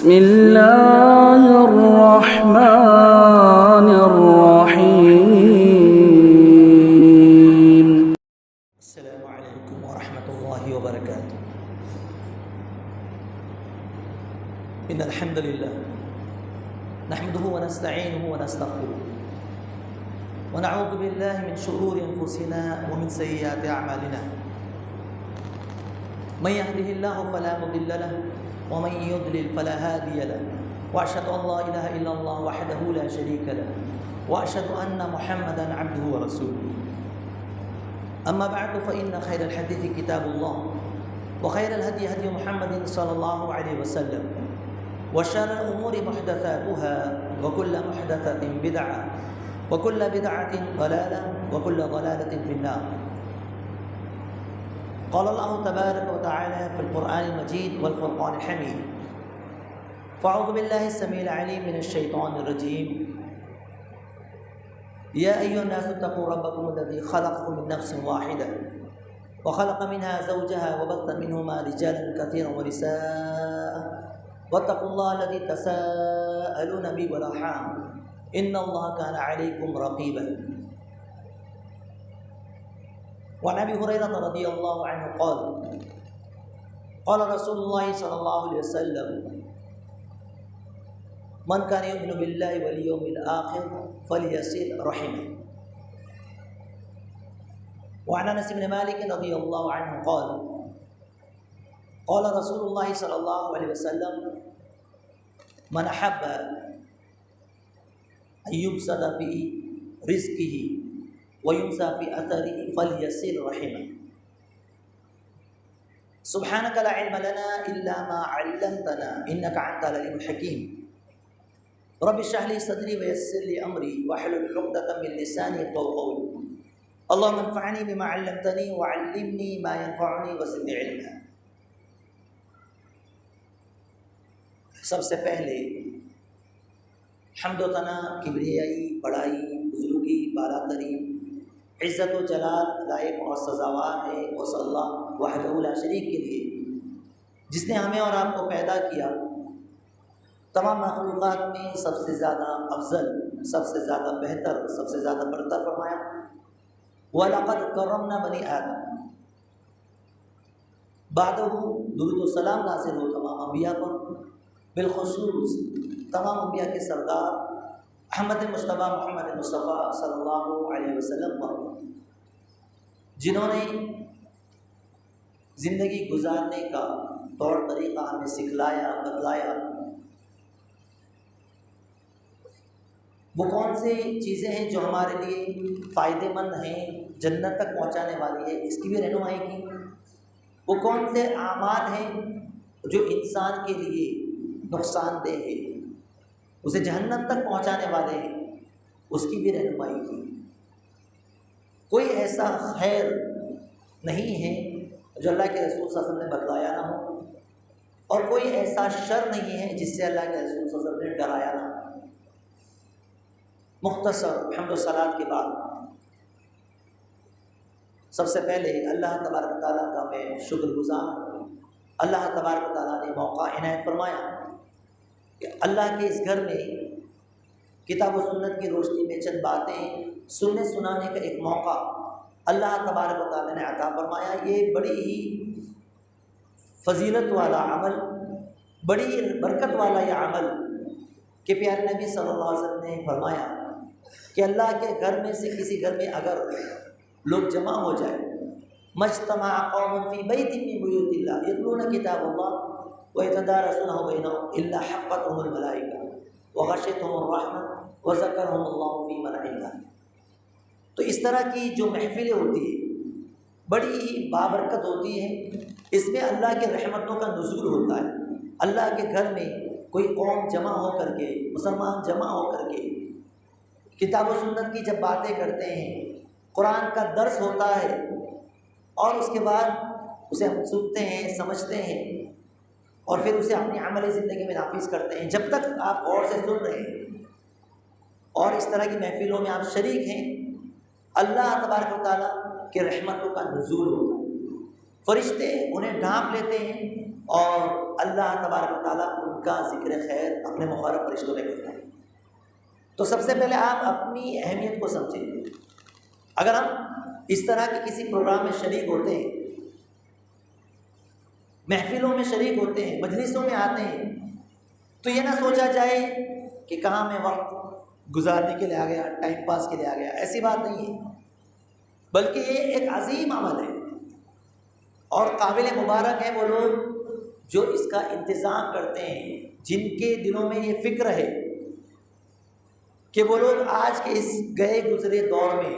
بسم الله الرحمن الرحيم. السلام عليكم ورحمة الله وبركاته. إن الحمد لله نحمده ونستعينه ونستغفره ونعوذ بالله من شرور أنفسنا ومن سيئات أعمالنا. من يهده الله فلا مضل له ومن يضلل فلا هادي له، وأشهد أن لا إله إلا الله وحده لا شريك له، وأشهد أن محمدا عبده ورسوله. أما بعد فإن خير الحديث كتاب الله، وخير الهدي هدي محمد صلى الله عليه وسلم، وشر الأمور محدثاتها، وكل محدثة بدعة، وكل بدعة ضلالة، وكل ضلالة في النار. قال الله تبارك وتعالى في القرآن المجيد والفرقان الحميد: فأعوذ بالله السميع العليم من الشيطان الرجيم. يا أيها الناس اتقوا ربكم الذي خلقكم من نفس واحدة وخلق منها زوجها وبث منهما رجالا كثيرا ونساء واتقوا الله الذي تساءلون به والأرحام إن الله كان عليكم رقيبا. وعن أبي هريرة رضي الله عنه قال: قال رسول الله صلى الله عليه وسلم: من كان يؤمن بالله واليوم الآخر فليصل رحمه. وعن أنس بن مالك رضي الله عنه قال: قال رسول الله صلى الله عليه وسلم: من أحب أن يبسط في رزقه ويمسى في أثره فليصل رحمه. سبحانك لا علم لنا إلا ما علمتنا إنك أنت العليم الحكيم. رب اشرح لي صدري ويسر لي أمري واحلل عقدة من لساني يفقهوا قولي. اللهم انفعني بما علمتني وعلمني ما ينفعني وزدني علما. سب سے پہلے حمد و ثنا، کبریائی، بڑائی، بزرگی، بالا ترین، عزت و جلال لائق اور سزاوار ہے اس اللہ وحدہ لا شریک کے لیے جس نے ہمیں اور آپ کو پیدا کیا، تمام مخلوقات میں سب سے زیادہ افضل، سب سے زیادہ بہتر، سب سے زیادہ برتر فرمایا: وَلَقَدْ كَرَّمْنَا بَنِي آدَمَ. بعدہ درود و سلام نازل ہو تمام انبیاء پر، بالخصوص تمام انبیاء کے سردار احمد مصطفیٰ محمد مصطفیٰ صلی اللہ علیہ وسلم پر، جنہوں نے زندگی گزارنے کا طور طریقہ ہمیں سکھلایا، بتلایا. وہ کون سی چیزیں ہیں جو ہمارے لیے فائدے مند ہیں، جنت تک پہنچانے والی ہے، اس کی بھی رہنمائی کی. وہ کون سے اعمال ہیں جو انسان کے لیے نقصان دہ ہے، اسے جہنم تک پہنچانے والے ہیں، اس کی بھی رہنمائی کی. کوئی ایسا خیر نہیں ہے جو اللہ کے رسول صلی اللہ علیہ وسلم نے بتلایا نہ ہو، اور کوئی ایسا شر نہیں ہے جس سے اللہ کے رسول صلی اللہ علیہ وسلم نے ڈرایا نہ ہو. مختصر حمد و صلات کے بعد سب سے پہلے اللہ تبارک و تعالیٰ کا میں شکر گزار ہوں. اللہ تبارک و تعالیٰ نے موقع عنایت فرمایا کہ اللہ کے اس گھر میں کتاب و سنت کی روشنی میں چند باتیں سننے سنانے کا ایک موقع اللہ تبارک و تعالیٰ نے عطا فرمایا. یہ بڑی ہی فضیلت والا عمل، بڑی برکت والا یہ عمل کہ پیارے نبی صلی اللہ علیہ وسلم نے فرمایا کہ اللہ کے گھر میں سے کسی گھر میں اگر لوگ جمع ہو جائیں، مجتمع قوم فی بیت من بیوت اللہ یتلون کتاب اللہ وَيَتَدَارَسُونَهُ بَيْنَهُمْ إِلَّا حَفَّتْهُمُ الْمَلَائِکَةُ وَغَشِيَتْهُمُ الرَّحْمَةُ وَذَكَرَهُمُ اللَّهُ فِي مَنْ عِندَهُ. تو اس طرح کی جو محفلیں ہوتی ہیں بڑی ہی بابرکت ہوتی ہیں. اس میں اللہ کے رحمتوں کا نزول ہوتا ہے. اللہ کے گھر میں کوئی قوم جمع ہو کر کے، مسلمان جمع ہو کر کے کتاب و سنت کی جب باتیں کرتے ہیں، قرآن کا درس ہوتا ہے، اور اس کے بعد اسے ہم سنتے ہیں، سمجھتے ہیں، اور پھر اسے اپنی عملی زندگی میں نافذ کرتے ہیں. جب تک آپ غور سے سن رہے ہیں اور اس طرح کی محفلوں میں آپ شریک ہیں، اللہ تبارک و تعالیٰ کے رحمتوں کا نزول ہوتا ہے. فرشتے انہیں ڈھانپ لیتے ہیں اور اللہ تبارک و تعالیٰ ان کا ذکر خیر اپنے مقرب فرشتوں میں کرتا ہے۔ تو سب سے پہلے آپ اپنی اہمیت کو سمجھیں۔ اگر ہم اس طرح کے کسی پروگرام میں شریک ہوتے ہیں، محفلوں میں شریک ہوتے ہیں، مجلسوں میں آتے ہیں، تو یہ نہ سوچا جائے کہ کہاں میں وقت گزارنے کے لیے آ گیا، ٹائم پاس کے لیے آ گیا، ایسی بات نہیں ہے، بلکہ یہ ایک عظیم عمل ہے اور قابل مبارک ہے وہ لوگ جو اس کا انتظام کرتے ہیں، جن کے دلوں میں یہ فکر ہے کہ وہ لوگ آج کے اس گئے گزرے دور میں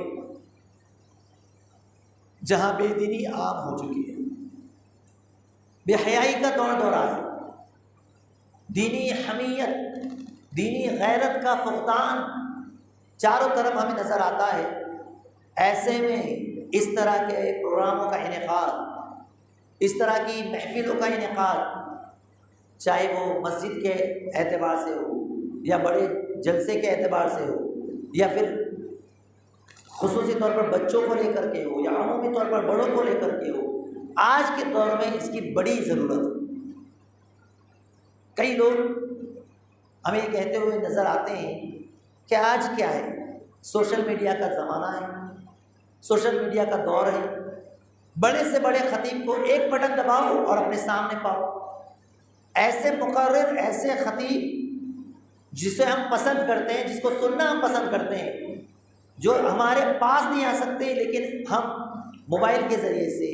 جہاں بے دینی عام ہو چکی ہے، بے حیائی کا دور دورہ ہے، دینی حمیت، دینی غیرت کا فقدان چاروں طرف ہمیں نظر آتا ہے، ایسے میں اس طرح کے پروگراموں کا انعقاد، اس طرح کی محفلوں کا انعقاد، چاہے وہ مسجد کے اعتبار سے ہو یا بڑے جلسے کے اعتبار سے ہو یا پھر خصوصی طور پر بچوں کو لے کر کے ہو یا عمومی طور پر بڑوں کو لے کر کے ہو، آج کے دور میں اس کی بڑی ضرورت ہے۔ کئی لوگ ہمیں یہ کہتے ہوئے نظر آتے ہیں کہ آج کیا ہے، سوشل میڈیا کا زمانہ ہے، سوشل میڈیا کا دور ہے، بڑے سے بڑے خطیب کو ایک بٹن دباؤ اور اپنے سامنے پاؤ، ایسے مقرر، ایسے خطیب جسے ہم پسند کرتے ہیں، جس کو سننا ہم پسند کرتے ہیں، جو ہمارے پاس نہیں آ سکتے لیکن ہم موبائل کے ذریعے سے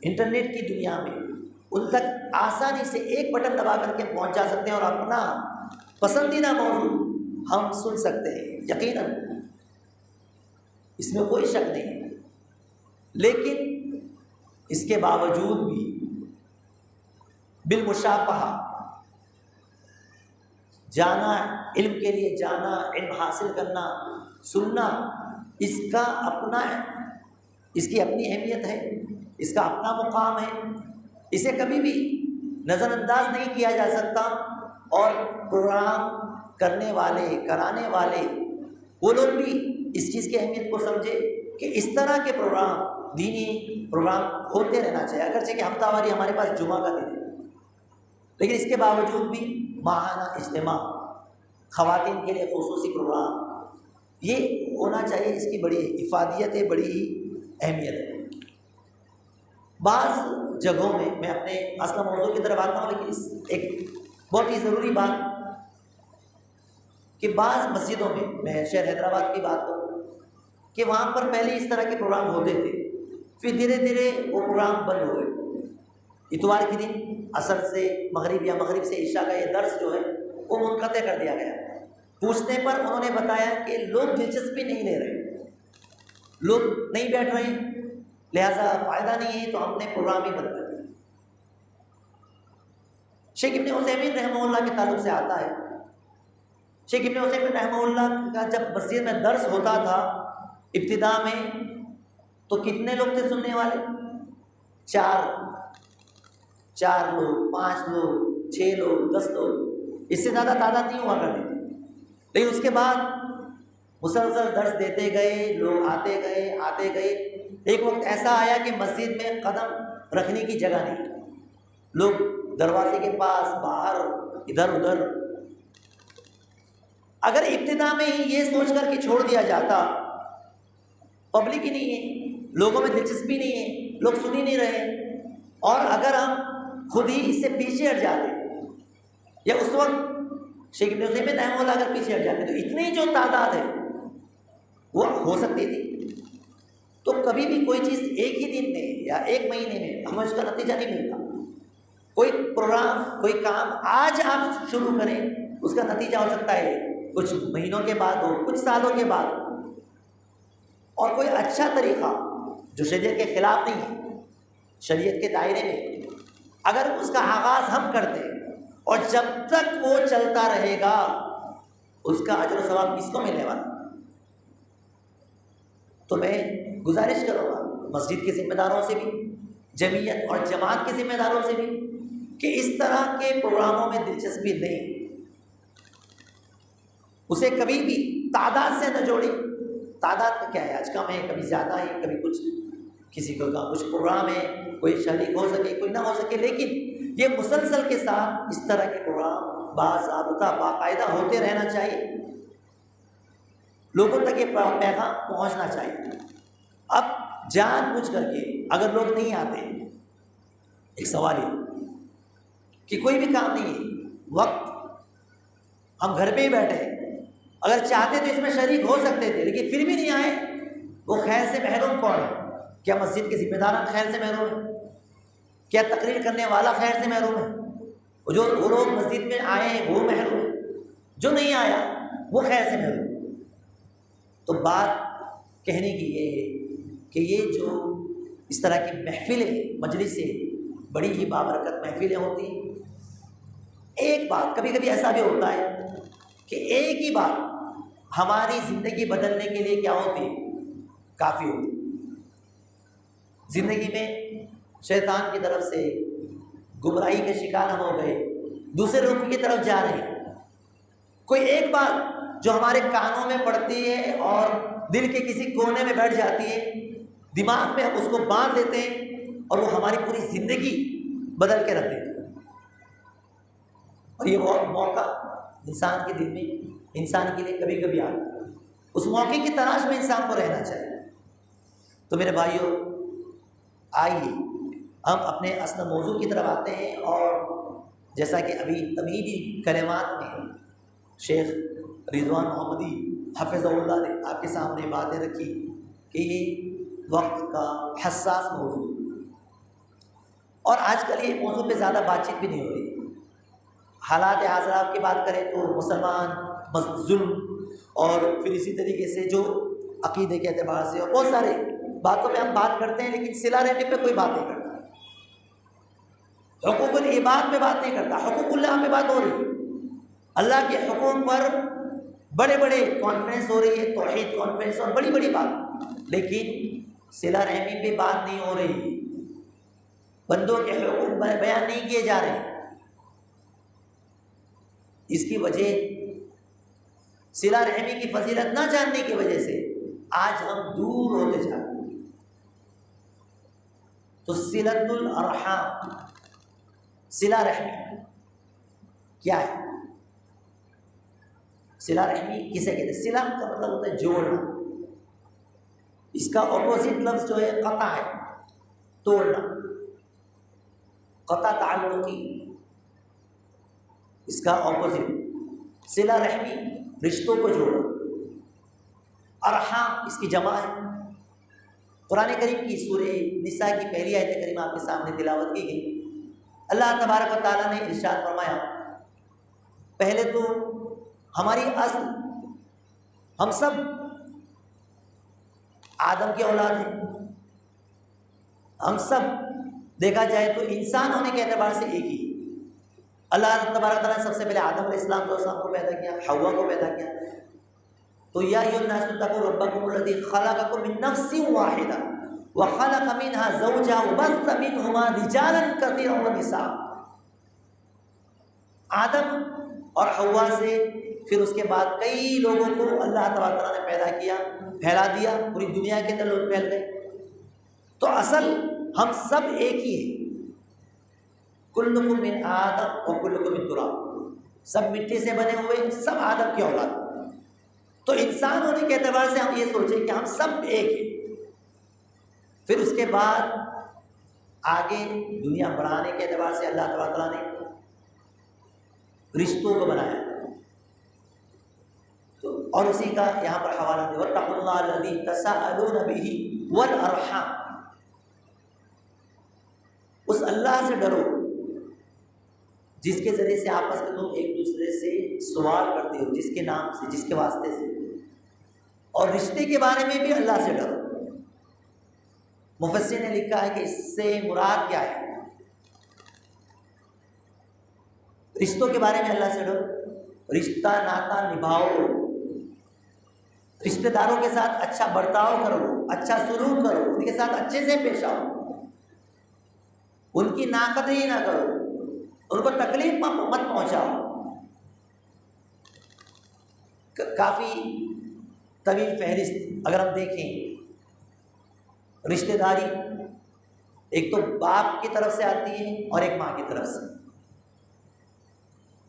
انٹرنیٹ کی دنیا میں ان تک آسانی سے ایک بٹن دبا کر کے پہنچ جا سکتے ہیں اور اپنا پسندیدہ موضوع ہم سن سکتے ہیں۔ یقیناً اس میں کوئی شک نہیں ہے، لیکن اس کے باوجود بھی بالمشافہہ جانا، علم کے لیے جانا، علم حاصل کرنا، سننا، اس کا اپنا ہے، اس کی اپنی اہمیت ہے، اس کا اپنا مقام ہے، اسے کبھی بھی نظر انداز نہیں کیا جا سکتا۔ اور پروگرام کرنے والے، کرانے والے، وہ لوگ بھی اس چیز کی اہمیت کو سمجھے کہ اس طرح کے پروگرام، دینی پروگرام ہوتے رہنا چاہیے، اگرچہ کہ ہفتہ واری ہمارے پاس جمعہ کا دن ہے، لیکن اس کے باوجود بھی ماہانہ اجتماع، خواتین کے لیے خصوصی پروگرام، یہ ہونا چاہیے، اس کی بڑی افادیت ہے، بڑی اہمیت ہے۔ بعض جگہوں میں اپنے اصل موضوع کی طرف آتا ہوں، لیکن ایک بہت ہی ضروری بات کہ بعض مسجدوں میں شہر حیدرآباد کی بات کروں کہ وہاں پر پہلے اس طرح کے پروگرام ہوتے تھے، پھر دھیرے دھیرے وہ پروگرام بند ہو گئے۔ اتوار کے دن عصر سے مغرب یا مغرب سے عشاء کا یہ درس جو ہے وہ منقطع کر دیا گیا۔ پوچھنے پر انہوں نے بتایا کہ لوگ دلچسپی نہیں لے رہے، لوگ نہیں بیٹھ رہے، لہذا فائدہ نہیں ہے، تو ہم نے پروگرام ہی بند کر دیا۔ شیخ ابن عثیمین رحمہ اللہ کے تعلق سے آتا ہے، شیخ ابن عثیمین رحمہ اللہ کا جب مسجد میں درس ہوتا تھا ابتدا میں، تو کتنے لوگ تھے سننے والے؟ چار لوگ، 5 لوگ، 6 لوگ، 10 لوگ، اس سے زیادہ تعداد نہیں ہوا کرتی تھی۔ لیکن اس کے بعد مسلسل درس دیتے گئے، لوگ آتے گئے، ایک وقت ایسا آیا کہ مسجد میں قدم رکھنے کی جگہ نہیں، لوگ دروازے کے پاس، باہر، ادھر ادھر۔ اگر ابتدا میں ہی یہ سوچ کر کے چھوڑ دیا جاتا، پبلک ہی نہیں ہے، لوگوں میں دلچسپی نہیں ہے، لوگ سن ہی نہیں رہے، اور اگر ہم خود ہی اس سے پیچھے ہٹ جاتے، یا اس وقت شیخ ابن عثیمین رحمہ اللہ اگر پیچھے ہٹ جاتے، تو اتنی جو تعداد ہے وہ ہو سکتی تھی، تو کبھی بھی کوئی چیز ایک ہی دن میں یا ایک مہینے میں ہمیں اس کا نتیجہ نہیں ملتا۔ کوئی پروگرام، کوئی کام آج آپ شروع کریں، اس کا نتیجہ ہو سکتا ہے کچھ مہینوں کے بعد ہو، کچھ سالوں کے بعد ہو۔ اور کوئی اچھا طریقہ جو شریعت کے خلاف نہیں ہے، شریعت کے دائرے میں، اگر اس کا آغاز ہم کرتے ہیں اور جب تک وہ چلتا رہے گا، اس کا اجر و ثواب کس کو ملنے والا؟ تو میں گزارش کروں گا مسجد کے ذمہ داروں سے بھی، جمعیت اور جماعت کے ذمہ داروں سے بھی، کہ اس طرح کے پروگراموں میں دلچسپی لیں، اسے کبھی بھی تعداد سے نہ جوڑیں۔ تعداد کا کیا ہے، آج کم ہے، کبھی زیادہ ہے، کبھی کچھ، کسی کو کچھ پروگرام ہے، کوئی شریک ہو سکے، کوئی نہ ہو سکے، لیکن یہ مسلسل کے ساتھ اس طرح کے پروگرام باضابطہ باقاعدہ ہوتے رہنا چاہیے، لوگوں تک یہ پیغام پہنچنا چاہیے۔ اب جان بوجھ کر کے اگر لوگ نہیں آتے، ایک سوال ہے کہ کوئی بھی کام نہیں ہے، وقت ہم گھر پہ ہی بیٹھے ہیں، اگر چاہتے تو اس میں شریک ہو سکتے تھے لیکن پھر بھی نہیں آئے، وہ خیر سے محروم کون ہے؟ کیا مسجد کے ذمہ داران خیر سے محروم ہے؟ کیا تقریر کرنے والا خیر سے محروم ہے؟ وہ لوگ مسجد میں آئے ہیں وہ محروم ہے، جو نہیں آیا وہ خیر سے محروم ہے۔ تو بات کہنے کی یہ ہے کہ یہ جو اس طرح کی محفلیں، مجلسیں، بڑی ہی بابرکت محفلیں ہوتی ہیں، ایک بات کبھی کبھی ایسا بھی ہوتا ہے کہ ایک ہی بات ہماری زندگی بدلنے کے لیے کیا ہوتی ہے؟ کافی ہوتی ہے۔ زندگی میں شیطان کی طرف سے گمراہی کے شکار ہم ہو گئے، دوسرے لوگوں کی طرف جا رہے ہیں، کوئی ایک بات جو ہمارے کانوں میں پڑتی ہے اور دل کے کسی کونے میں بیٹھ جاتی ہے، دماغ میں ہم اس کو باندھ دیتے ہیں اور وہ ہماری پوری زندگی بدل کے رکھ دیتی ہے۔ اور یہ موقع انسان کے دل میں، انسان کے لیے کبھی کبھی آتا ہے، اس موقع کی تلاش میں انسان کو رہنا چاہیے۔ تو میرے بھائیوں، آئیے ہم اپنے اصل موضوع کی طرف آتے ہیں، اور جیسا کہ ابھی تمہیدی کلمات میں شیخ رضوان محمدی حفظہ اللہ نے آپ کے سامنے باتیں رکھی کہ یہ وقت کا حساس موضوع ہے، اور آج کل یہ موضوع پہ زیادہ بات چیت بھی نہیں ہو رہی۔ حالات حاضرہ کی بات کریں تو مسلمان ظلم، اور پھر اسی طریقے سے جو عقیدے کے اعتبار سے اور بہت سارے باتوں پہ ہم بات کرتے ہیں، لیکن صلہ رحمی پہ کوئی بات نہیں کرتا، حقوق العباد پہ بات نہیں کرتا، حقوق اللہ پہ بات ہو رہی ہے، اللہ کے حقوق پر بڑے بڑے کانفرنس ہو رہی ہے، توحید کانفرنس اور بڑی بڑی بات، لیکن صلہ رحمی پہ بات نہیں ہو رہی، بندوں کے حقوق بیان نہیں کیے جا رہے۔ اس کی وجہ صلہ رحمی کی فضیلت نہ جاننے کی وجہ سے آج ہم دور ہوتے جا رہے ہیں۔ تو صلۃ الارحام، صلہ رحمی کیا ہے؟ صلہ رحمی کسے کہتے ہیں؟ صلہ کا مطلب ہوتا ہے جوڑنا، اس کا اپوزٹ لفظ جو ہے قطع ہے، توڑنا، قطع تعلقی، اس کا اپوزٹ صلہ رحمی، رشتوں کو جوڑنا، ارحام اس کی جمع ہے۔ قرآن کریم کی سورہ نساء کی پہلی آیت کریمہ آپ کے سامنے تلاوت کی گئی۔ اللہ تبارک و تعالیٰ نے ارشاد فرمایا، پہلے تو ہماری اصل، ہم سب آدم کی اولاد ہیں، ہم سب دیکھا جائے تو انسان ہونے کے اعتبار سے ایک ہی۔ اللہ تبارک تعالیٰ نے سب سے پہلے آدم علیہ السلام کو پیدا کیا، حوا کو پیدا کیا۔ تو یا ایھا الناس اتقوا ربکم الذی خلقکم من نفس واحدہ وخلق منها زوجها وبث منہما رجالا کثیرا ونساء۔ آدم اور حوا سے پھر اس کے بعد کئی لوگوں کو اللہ تبارک تعالیٰ نے پیدا کیا، پھیلا دیا، پوری دنیا کے اندر لوگ پھیل گئے۔ تو اصل ہم سب ایک ہی ہیں، کلکم من آدم وکلکم من تراب، سب مٹی سے بنے ہوئے، سب آدم کی اولاد۔ تو انسان ہونے کے اعتبار سے ہم یہ سوچیں کہ ہم سب ایک ہیں۔ پھر اس کے بعد آگے دنیا بنانے کے اعتبار سے اللہ تبارک تعالیٰ نے رشتوں کو بنایا، تو اور اسی کا یہاں پر حوالہ دے واتقوا اللہ الذی تساءلون بہ والارحام، اس اللہ سے ڈرو جس کے ذریعے سے آپس میں تم ایک دوسرے سے سوال کرتے ہو، جس کے نام سے، جس کے واسطے سے، اور رشتے کے بارے میں بھی اللہ سے ڈرو۔ مفسر نے لکھا ہے کہ اس سے مراد کیا ہے؟ رشتوں کے بارے میں اللہ سے ڈرو، رشتہ ناتا نبھاؤ، رشتہ داروں کے ساتھ اچھا برتاؤ کرو، اچھا سلوک کرو، ان کے ساتھ اچھے سے پیش آؤ، ان کی ناقدری نہ کرو، ان کو تکلیف مت پہنچاؤ۔ کافی طویل فہرست اگر ہم دیکھیں، رشتہ داری ایک تو باپ کی طرف سے آتی ہے اور ایک ماں کی طرف سے۔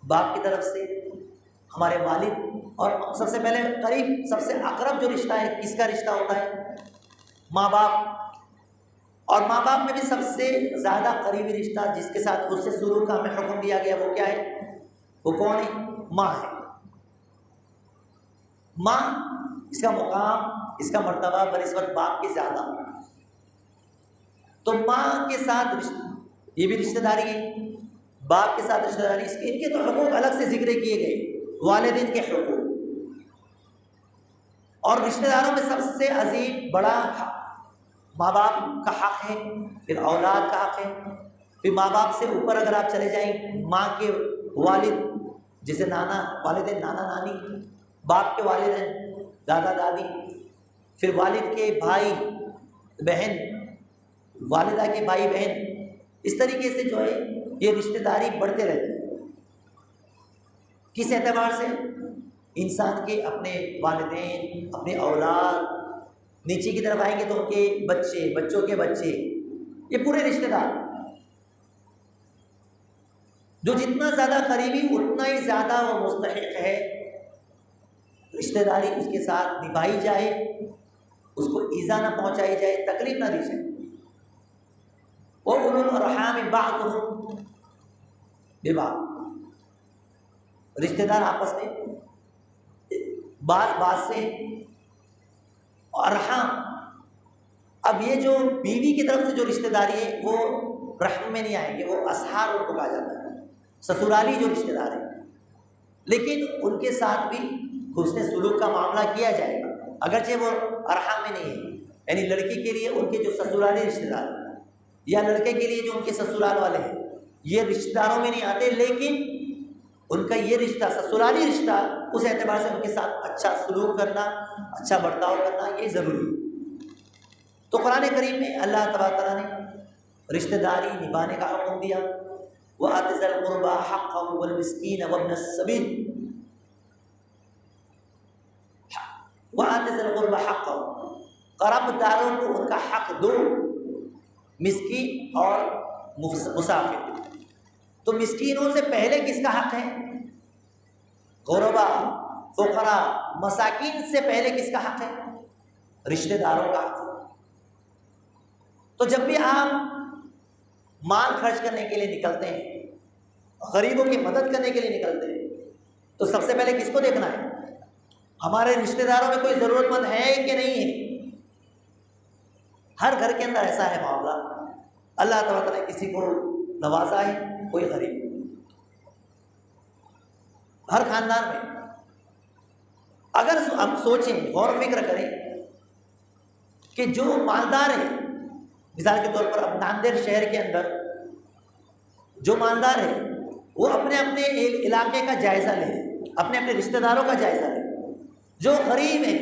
باپ کی طرف سے ہمارے والد، اور سب سے پہلے قریب سب سے اقرب جو رشتہ ہے کس کا رشتہ ہوتا ہے؟ ماں باپ۔ اور ماں باپ میں بھی سب سے زیادہ قریبی رشتہ جس کے ساتھ اس سے سلوک کا ہمیں حکم دیا گیا وہ کیا ہے؟ وہ کون ہے؟ ماں ہے۔ ماں، اس کا مقام، اس کا مرتبہ بنسبت باپ کے زیادہ۔ تو ماں کے ساتھ یہ بھی رشتہ داری ہے، باپ کے ساتھ رشتہ داری، ان کے تو حقوق الگ سے ذکر کیے گئے، والدین کے حقوق۔ اور رشتہ داروں میں سب سے عظیم بڑا ماں باپ کا حق ہے، پھر اولاد کا حق ہے، پھر ماں باپ سے اوپر اگر آپ چلے جائیں ماں کے والد، جسے نانا والدین، نانا نانی، باپ کے والدین، دادا دادی، پھر والد کے بھائی بہن، والدہ کے بھائی بہن، اس طریقے سے جو ہے یہ رشتہ داری بڑھتے رہتے ہیں۔ کس اعتبار سے؟ انسان کے اپنے والدین، اپنے اولاد، نیچے کی طرف آئیں گے تو ان کے بچے، بچوں کے بچے، یہ پورے رشتہ دار، جو جتنا زیادہ قریبی اتنا ہی زیادہ وہ مستحق ہے رشتہ داری اس کے ساتھ نبھائی جائے، اس کو ایذا نہ پہنچائی جائے، تکلیف نہ دی جائے۔ وَأُولُو الْأَرْحَامِ بَعْضُهُمْ بِبَعْضٍ، رشتہ دار آپس میں بعض سے۔ ارحام، اب یہ جو بیوی کی طرف سے جو رشتہ داری ہے وہ رحم میں نہیں آئیں گے، وہ اصحار ان کو کہا جاتا ہے، سسرالی جو رشتہ دار ہیں، لیکن ان کے ساتھ بھی حسن سلوک کا معاملہ کیا جائے گا، اگرچہ وہ ارحام میں نہیں ہے، یعنی لڑکی کے لیے ان کے جو سسرالی رشتہ دار ہیں یا لڑکے کے لیے جو ان کے سسرال والے ہیں یہ رشتہ داروں میں نہیں آتے، لیکن ان کا یہ رشتہ سسرالی رشتہ اس اعتبار سے ان کے ساتھ اچھا سلوک کرنا، اچھا برتاؤ کرنا یہ ضروری ہے۔ تو قرآن کریم میں اللہ تبارک تعالیٰ نے رشتہ داری نبھانے کا حکم دیا، وَآتِ ذِی الْقُرْبَىٰ حَقَّهُ وَالْمِسْكِینَ وَابْنَ السَّبِیلِ، وَآتِ ذِی الْقُرْبَىٰ حَقَّهُ، قرب داروں کو ان کا حق دو، مسکین اور مسافر۔ تو مسکینوں سے پہلے کس کا حق ہے؟ غربا، فقراء، مساکین سے پہلے کس کا حق ہے؟ رشتہ داروں کا حق ہے۔ تو جب بھی آپ مال خرچ کرنے کے لیے نکلتے ہیں، غریبوں کی مدد کرنے کے لیے نکلتے ہیں، تو سب سے پہلے کس کو دیکھنا ہے؟ ہمارے رشتہ داروں میں کوئی ضرورت مند ہے کہ نہیں ہے؟ ہر گھر کے اندر ایسا ہے معاملہ، اللہ تعالیٰ نے کسی کو نوازا ہے، کوئی غریب، ہر خاندان میں۔ اگر ہم سوچیں، غور و فکر کریں کہ جو مالدار ہیں، مثال کے طور پر اب ناندیڑ شہر کے اندر جو مالدار ہیں وہ اپنے اپنے علاقے کا جائزہ لیں، اپنے اپنے رشتہ داروں کا جائزہ لیں۔ جو غریب ہیں،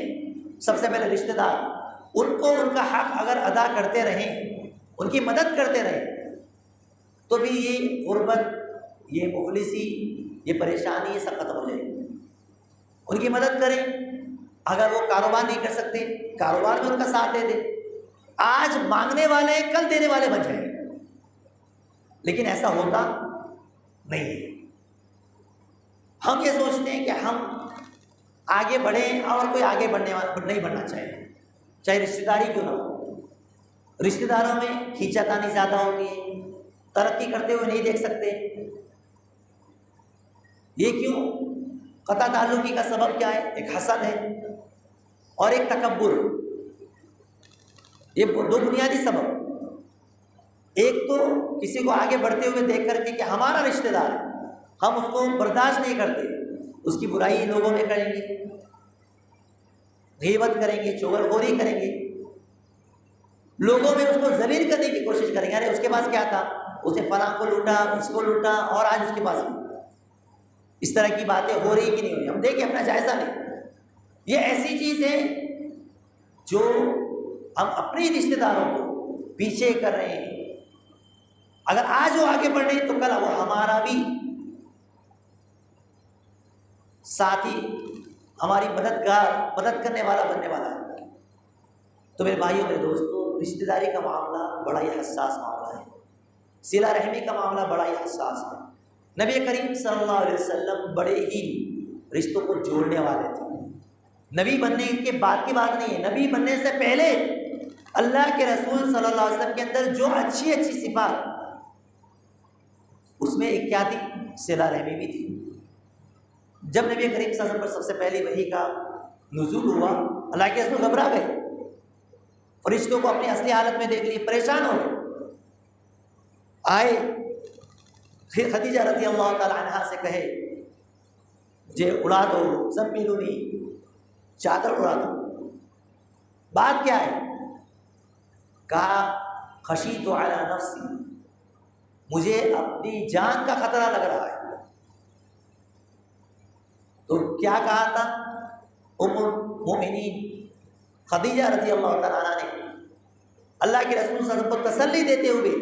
سب سے پہلے رشتہ دار، ان کو ان کا حق اگر ادا کرتے رہیں، ان کی مدد کرتے رہیں، تو بھی یہ غربت، یہ مفلسی، یہ پریشانی یہ سب ختم ہو جائے گی۔ ان کی مدد کریں، اگر وہ کاروبار نہیں کر سکتے کاروبار میں ان کا ساتھ دے دیں۔ آج مانگنے والے کل دینے والے بن جائیں گے، لیکن ایسا ہوتا نہیں ہے۔ ہم یہ سوچتے ہیں کہ ہم آگے بڑھیں اور کوئی آگے نہیں بڑھنا چاہیے، چاہے رشتہ داری کیوں نہ ہو۔ رشتہ داروں میں کھینچا تانی زیادہ ہوتی ہے، ترقی کرتے ہوئے نہیں دیکھ سکتے۔ یہ کیوں؟ قطع تعلقی کا سبب کیا ہے؟ ایک حسد ہے اور ایک تکبر، یہ دو بنیادی سبب۔ ایک تو کسی کو آگے بڑھتے ہوئے دیکھ کر کے کہ ہمارا رشتہ دار ہے، ہم اس کو برداشت نہیں کرتے، اس کی برائی لوگوں میں کریں گے، غیبت کریں گے، چغلخوری کریں گے، لوگوں میں اس کو ذلیل کرنے کی کوشش کریں گے۔ ارے اس کے پاس کیا تھا، اس نے فلاں کو لوٹا، اس کو لوٹا، اور آج اس کے پاس نہیں۔ اس طرح کی باتیں ہو رہی کہ نہیں ہو رہی؟ ہم دیکھیں، اپنا جائزہ لیں۔ یہ ایسی چیز ہے جو ہم اپنے رشتہ داروں کو پیچھے کر رہے ہیں۔ اگر آج وہ آگے بڑھ رہے ہیں تو کل وہ ہمارا بھی ساتھی، ہماری مدد کرنے والا بننے والا ہے۔ تو میرے بھائیوں، میرے دوستوں، رشتہ داری کا معاملہ بڑا ہی حساس معاملہ ہے، صلہ رحمی کا معاملہ بڑا ہی حساس ہے۔ نبی کریم صلی اللہ علیہ وسلم بڑے ہی رشتوں کو جوڑنے والے تھے۔ نبی بننے کے بعد کی بات نہیں ہے، نبی بننے سے پہلے اللہ کے رسول صلی اللہ علیہ وسلم کے اندر جو اچھی اچھی صفات، اس میں ایک کیا تھی؟ صلہ رحمی بھی تھی۔ جب نبی کریم صلی اللہ علیہ وسلم پر سب سے پہلی وحی کا نزول ہوا، اللہ کے رسول گھبرا گئے، فرشتوں کو اپنی اصلی حالت میں دیکھ لیے، پریشان ہو گئے۔ آئے پھر خدیجہ رضی اللہ تعالی عنہا سے کہے جے اڑا دو، زمینونی، چادر اڑا دو۔ بات کیا ہے؟ کہا خشیت علی نفسی، مجھے اپنی جان کا خطرہ لگ رہا ہے۔ تو کیا کہا تھا ام المؤمنین خدیجہ رضی اللہ تعالیٰ عنہ نے اللہ کے رسول صلی اللہ علیہ وسلم کو تسلی دیتے ہوئے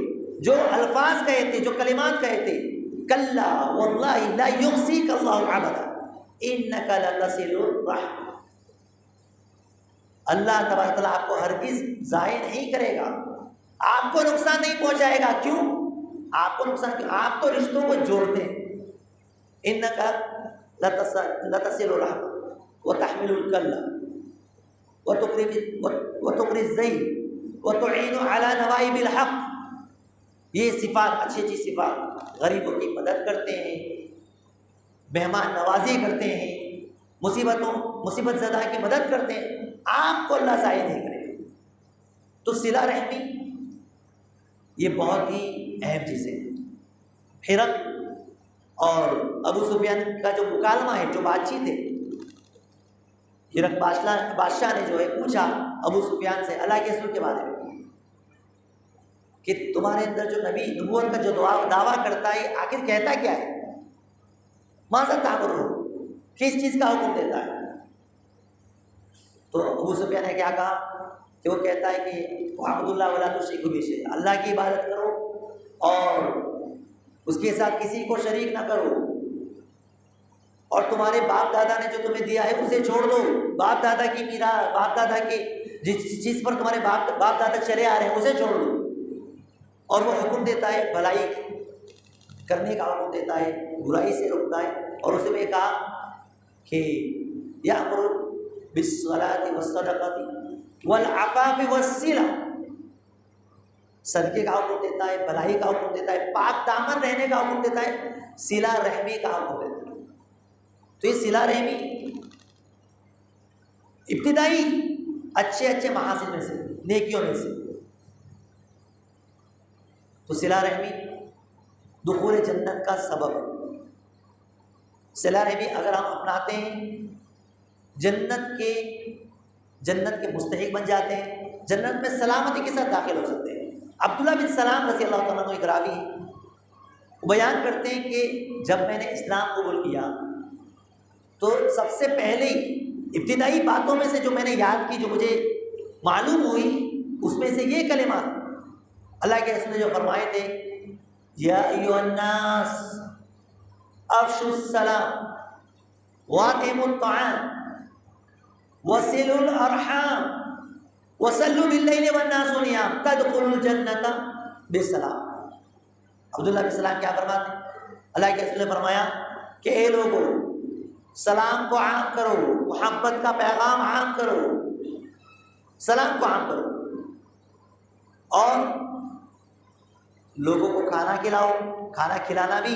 جو الفاظ کہے تھے، جو کلمات کہے تھے، کلا واللہ لا یخزیک اللہ ابدا انک لتصل الرحم، اللہ تبارک تعالیٰ آپ کو ہرگز ضائع نہیں کرے گا، آپ کو نقصان نہیں پہنچائے گا۔ کیوں آپ کو نقصان؟ کیوں؟ آپ تو رشتوں کو جوڑتے ہیں۔ انک لتصل الرحم وتحمل الکل وتقری الضیف وتعین علی نوائب الحق، یہ صفات، اچھی اچھی صفات، غریبوں کی مدد کرتے ہیں، مہمان نوازی کرتے ہیں، مصیبت زدہ کی مدد کرتے ہیں، آپ کو اللہ ضائع نہیں کرے گا۔ تو صلہ رحمی یہ بہت ہی اہم چیز ہے۔ ہرقل اور ابو سفیان کا جو مکالمہ ہے، جو بات چیت ہے، ہرقل بادشاہ نے جو ہے پوچھا ابو سفیان سے اللہ کے رسول کے بارے میں کہ تمہارے اندر جو نبی نبوت کا جو دعویٰ کرتا ہے آخر کہتا کیا ہے؟ ماذا تأمرون، کس چیز کا حکم دیتا ہے؟ تو ابو سفیان نے کیا کہا کہ وہ کہتا ہے کہ وَاعْبُدُوا اللَّهَ وَلَا تُشْرِكُوا بِهِ شَيْئًا، اللہ کی عبادت کرو اور اس کے ساتھ کسی کو شریک نہ کرو، اور تمہارے باپ دادا نے جو تمہیں دیا ہے اسے چھوڑ دو، باپ دادا کی میراث، باپ دادا کے جس چیز پر تمہارے باپ دادا چلے آ رہے ہیں اسے چھوڑ دو۔ اور وہ حکم دیتا ہے بھلائی کرنے کا حکم دیتا ہے، برائی سے روکتا ہے، اور اسے میں کہا کہ یأمر بالصلاۃ والصدقۃ والعفاف والصلہ، صدقے کا حکم دیتا ہے، بھلائی کا حکم دیتا ہے، پاک دامن رہنے کا حکم دیتا ہے، صلہ رحمی کا حکم دیتا ہے۔ تو یہ صلہ رحمی ابتدائی اچھے محاسن میں سے، نیکیوں میں سے۔ تو صلہ رحمی دخول جنت کا سبب ہے۔ صلہ رحمی اگر ہم اپناتے ہیں جنت کے مستحق بن جاتے ہیں، جنت میں سلامتی کے ساتھ داخل ہو سکتے ہیں۔ عبداللہ بن سلام رضی اللہ تعالیٰ عنہ ایک راوی وہ بیان کرتے ہیں کہ جب میں نے اسلام قبول کیا تو سب سے پہلے ابتدائی باتوں میں سے جو میں نے یاد کی، جو مجھے معلوم ہوئی، اس میں سے یہ کلمات اللہ کے رسول نے جو فرمائے تھے، یا ایھا الناس افشوا السلام واطعموا الطعام وصلوا الارحام وصلوا باللیل والناس نیام تدخلوا الجنۃ بسلام۔ عبداللہ بن سلام کیا فرماتے ہیں؟ اللہ کے رسول نے فرمایا کہ اے لوگوں، سلام کو عام کرو، محبت کا پیغام عام کرو، سلام کو عام کرو، اور لوگوں کو کھانا کھلاؤ۔ کھانا کھلانا بھی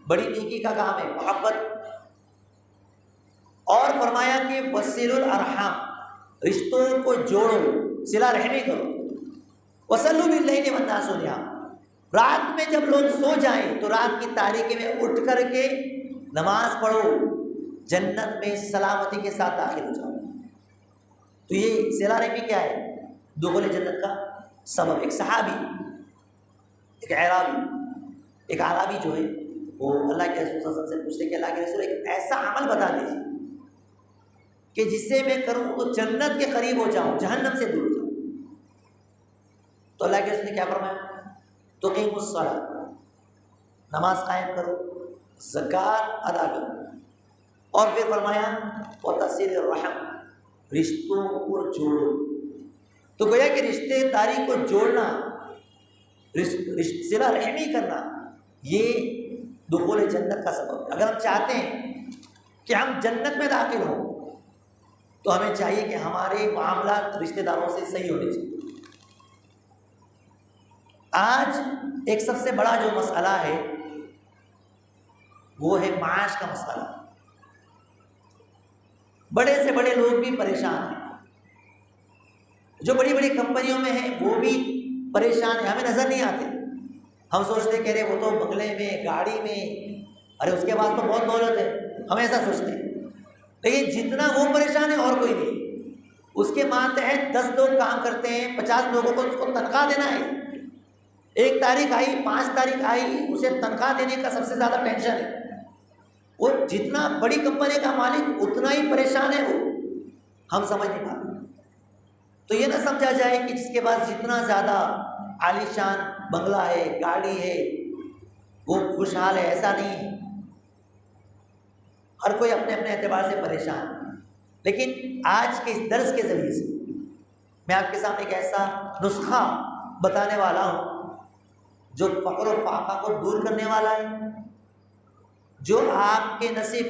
بڑی نیکی کا کام ہے، محبت۔ اور فرمایا کہ وصلوا الارحام، رشتوں کو جوڑو، صلہ رحمی کرو۔ وصلوا باللیل والناس نیام، رات میں جب لوگ سو جائیں تو رات کی تاریکی میں اٹھ کر کے نماز پڑھو، جنت میں سلامتی کے ساتھ داخل ہو جاؤ۔ تو یہ صلہ رحمی کیا ہے؟ دخول جنت کا سبب۔ ایک صحابی، ایک عربی جو ہے وہ اللہ کے رسول صلی اللہ علیہ وسلم سے پوچھتے کہ اللہ کے رسول ایک ایسا عمل بتا دیجیے کہ جس سے میں کروں تو جنت کے قریب ہو جاؤں، جہنم سے دور جاؤں۔ تو اللہ کے رسول نے کیا فرمایا؟ تقیم الصلاۃ، نماز قائم کرو، زکوٰۃ ادا کرو، اور پھر فرمایا وتصل الرحم، رشتوں کو جوڑو۔ تو گویا کہ رشتے داری کو جوڑنا، صلہ رحمی کرنا، یہ دخول جنت کا سبب ہے۔ اگر ہم چاہتے ہیں کہ ہم جنت میں داخل ہوں تو ہمیں چاہیے کہ ہمارے معاملات رشتہ داروں سے صحیح ہونے چاہیے۔ آج ایک سب سے بڑا جو مسئلہ ہے وہ ہے معاش کا مسئلہ۔ بڑے سے بڑے لوگ بھی پریشان ہیں، جو بڑی بڑی کمپنیوں میں ہیں وہ بھی پریشان ہیں، ہمیں نظر نہیں آتے۔ ہم سوچتے کہ وہ تو بنگلے میں، گاڑی میں، ارے اس کے بعد تو بہت دولت ہے، ہم ایسا سوچتے ہیں۔ لیکن جتنا وہ پریشان ہے اور کوئی نہیں۔ اس کے ماتحت 10 لوگ کام کرتے ہیں، 50 لوگوں کو اس کو تنخواہ دینا ہے۔ 1 تاریخ آئی، 5 تاریخ آئی، اسے تنخواہ دینے کا سب سے زیادہ ٹینشن ہے۔ وہ جتنا بڑی کمپنی کا مالک اتنا ہی پریشان ہے وہ، ہم سمجھ نہیں پاتے۔ تو یہ نہ سمجھا جائے کہ جس کے پاس جتنا زیادہ عالیشان بنگلہ ہے، گاڑی ہے، وہ خوشحال ہے، ایسا نہیں ہے۔ ہر کوئی اپنے اپنے اعتبار سے پریشان ہے۔ لیکن آج کے اس درس کے ذریعے سے میں آپ کے سامنے ایک ایسا نسخہ بتانے والا ہوں جو فقر و فاقہ کو دور کرنے والا ہے، جو آپ کے نہ صرف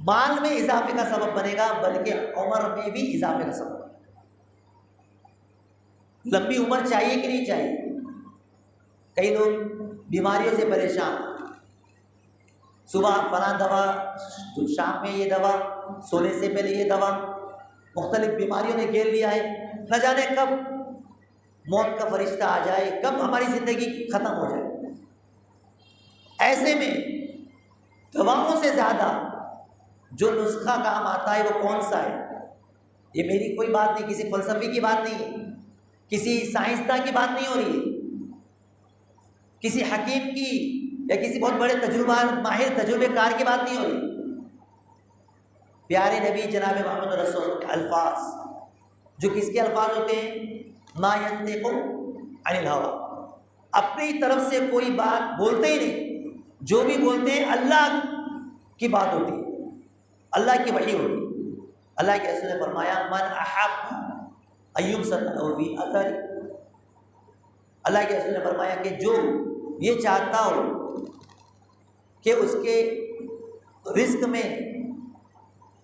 مال میں اضافے کا سبب بنے گا بلکہ عمر میں بھی اضافے کا سبب بنے گا۔ لمبی عمر چاہیے کہ نہیں چاہیے؟ کئی لوگ بیماریوں سے پریشان، صبح فلاں دوا، شام میں یہ دوا، سونے سے پہلے یہ دوا، مختلف بیماریوں نے گھیر لیا ہے، نہ جانے کب موت کا فرشتہ آ جائے، کب ہماری زندگی ختم ہو جائے۔ ایسے میں دواؤں سے زیادہ جو نسخہ کام آتا ہے وہ کون سا ہے؟ یہ میری کوئی بات نہیں، کسی فلسفی کی بات نہیں ہے، کسی سائنسداں کی بات نہیں ہو رہی ہے، کسی حکیم کی یا کسی بہت بڑے تجربے کار کی بات نہیں ہو رہی۔ پیارے نبی جناب محمد رسول اللہ کے الفاظ، جو کس کے الفاظ ہوتے ہیں؟ ما ينطق عن الهوى، اپنی طرف سے کوئی بات بولتے ہی نہیں، جو بھی بولتے ہیں اللہ کی بات ہوتی ہے، اللہ کی وحی ہوتی ہے۔ اللہ کے رسول نے فرمایا من احب ان يبسط له في اثر، اللہ کے رسول نے فرمایا کہ جو یہ چاہتا ہو کہ اس کے رزق میں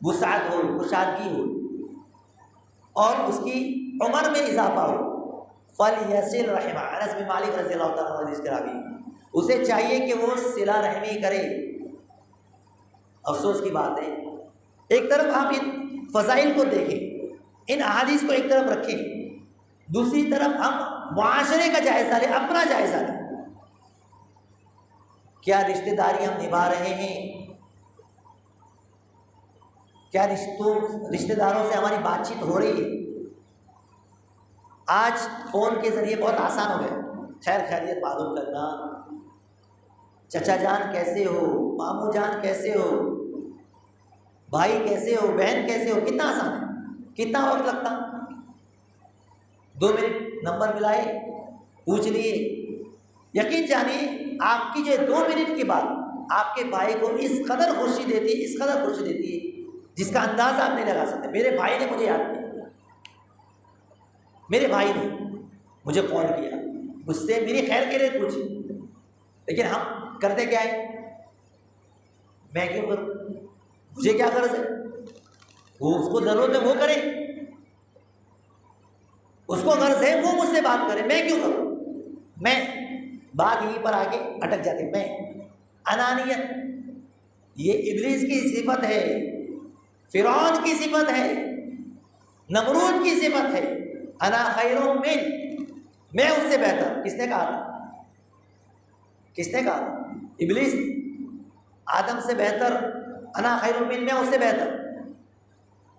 وسعت ہو، کشادگی ہو، اور اس کی عمر میں اضافہ ہو، فَلْيَصِلْ رَحِمَهُ، انس بن مالک رضی اللہ تعالیٰ عنہ حدیث کے راوی، اسے چاہیے کہ وہ صلہ رحمی کرے۔ افسوس کی بات ہے، ایک طرف آپ ان فضائل کو دیکھیں، ان احادیث کو ایک طرف رکھیں، دوسری طرف ہم معاشرے کا جائزہ لیں، اپنا جائزہ لیں۔ کیا رشتہ داری ہم نبھا رہے ہیں؟ کیا رشتہ داروں سے ہماری بات چیت ہو رہی ہے؟ آج فون کے ذریعے بہت آسان ہو گیا، خیر خیریت معلوم کرنا، چچا جان کیسے ہو، ماموں جان کیسے ہو، بھائی کیسے ہو، بہن کیسے ہو، کتنا آسان ہے، کتنا وقت لگتا، 2 منٹ نمبر ملائے، پوچھ لیے۔ یقین جانیے آپ کی جو 2 منٹ کی بات آپ کے بھائی کو اس قدر خوشی دیتی ہے، اس قدر خوشی دیتی ہے جس کا اندازہ آپ نہیں لگا سکتے۔ میرے بھائی نے مجھے یاد کیا، میرے بھائی نے مجھے کال کیا، مجھ سے میری خیر کے لیے پوچھی، لیکن ہم کرتے کیا ہے؟ میں کیوں کروں؟ مجھے کیا غرض ہے؟ وہ اس کو ضرورت ہے وہ کرے، اس کو غرض ہے وہ مجھ سے بات کرے، میں کیوں کروں؟ میں بات یہیں پر آگے اٹک جاتی، میں انانیت، یہ ابلیس کی صفت ہے، فرعون کی صفت ہے، نمرود کی صفت ہے۔ انا خیر من، میں اس سے بہتر، کس نے کہا تھا؟ کس نے کہا تھا؟ ابلیس، آدم سے بہتر، انا خیر من، میں اس سے بہتر۔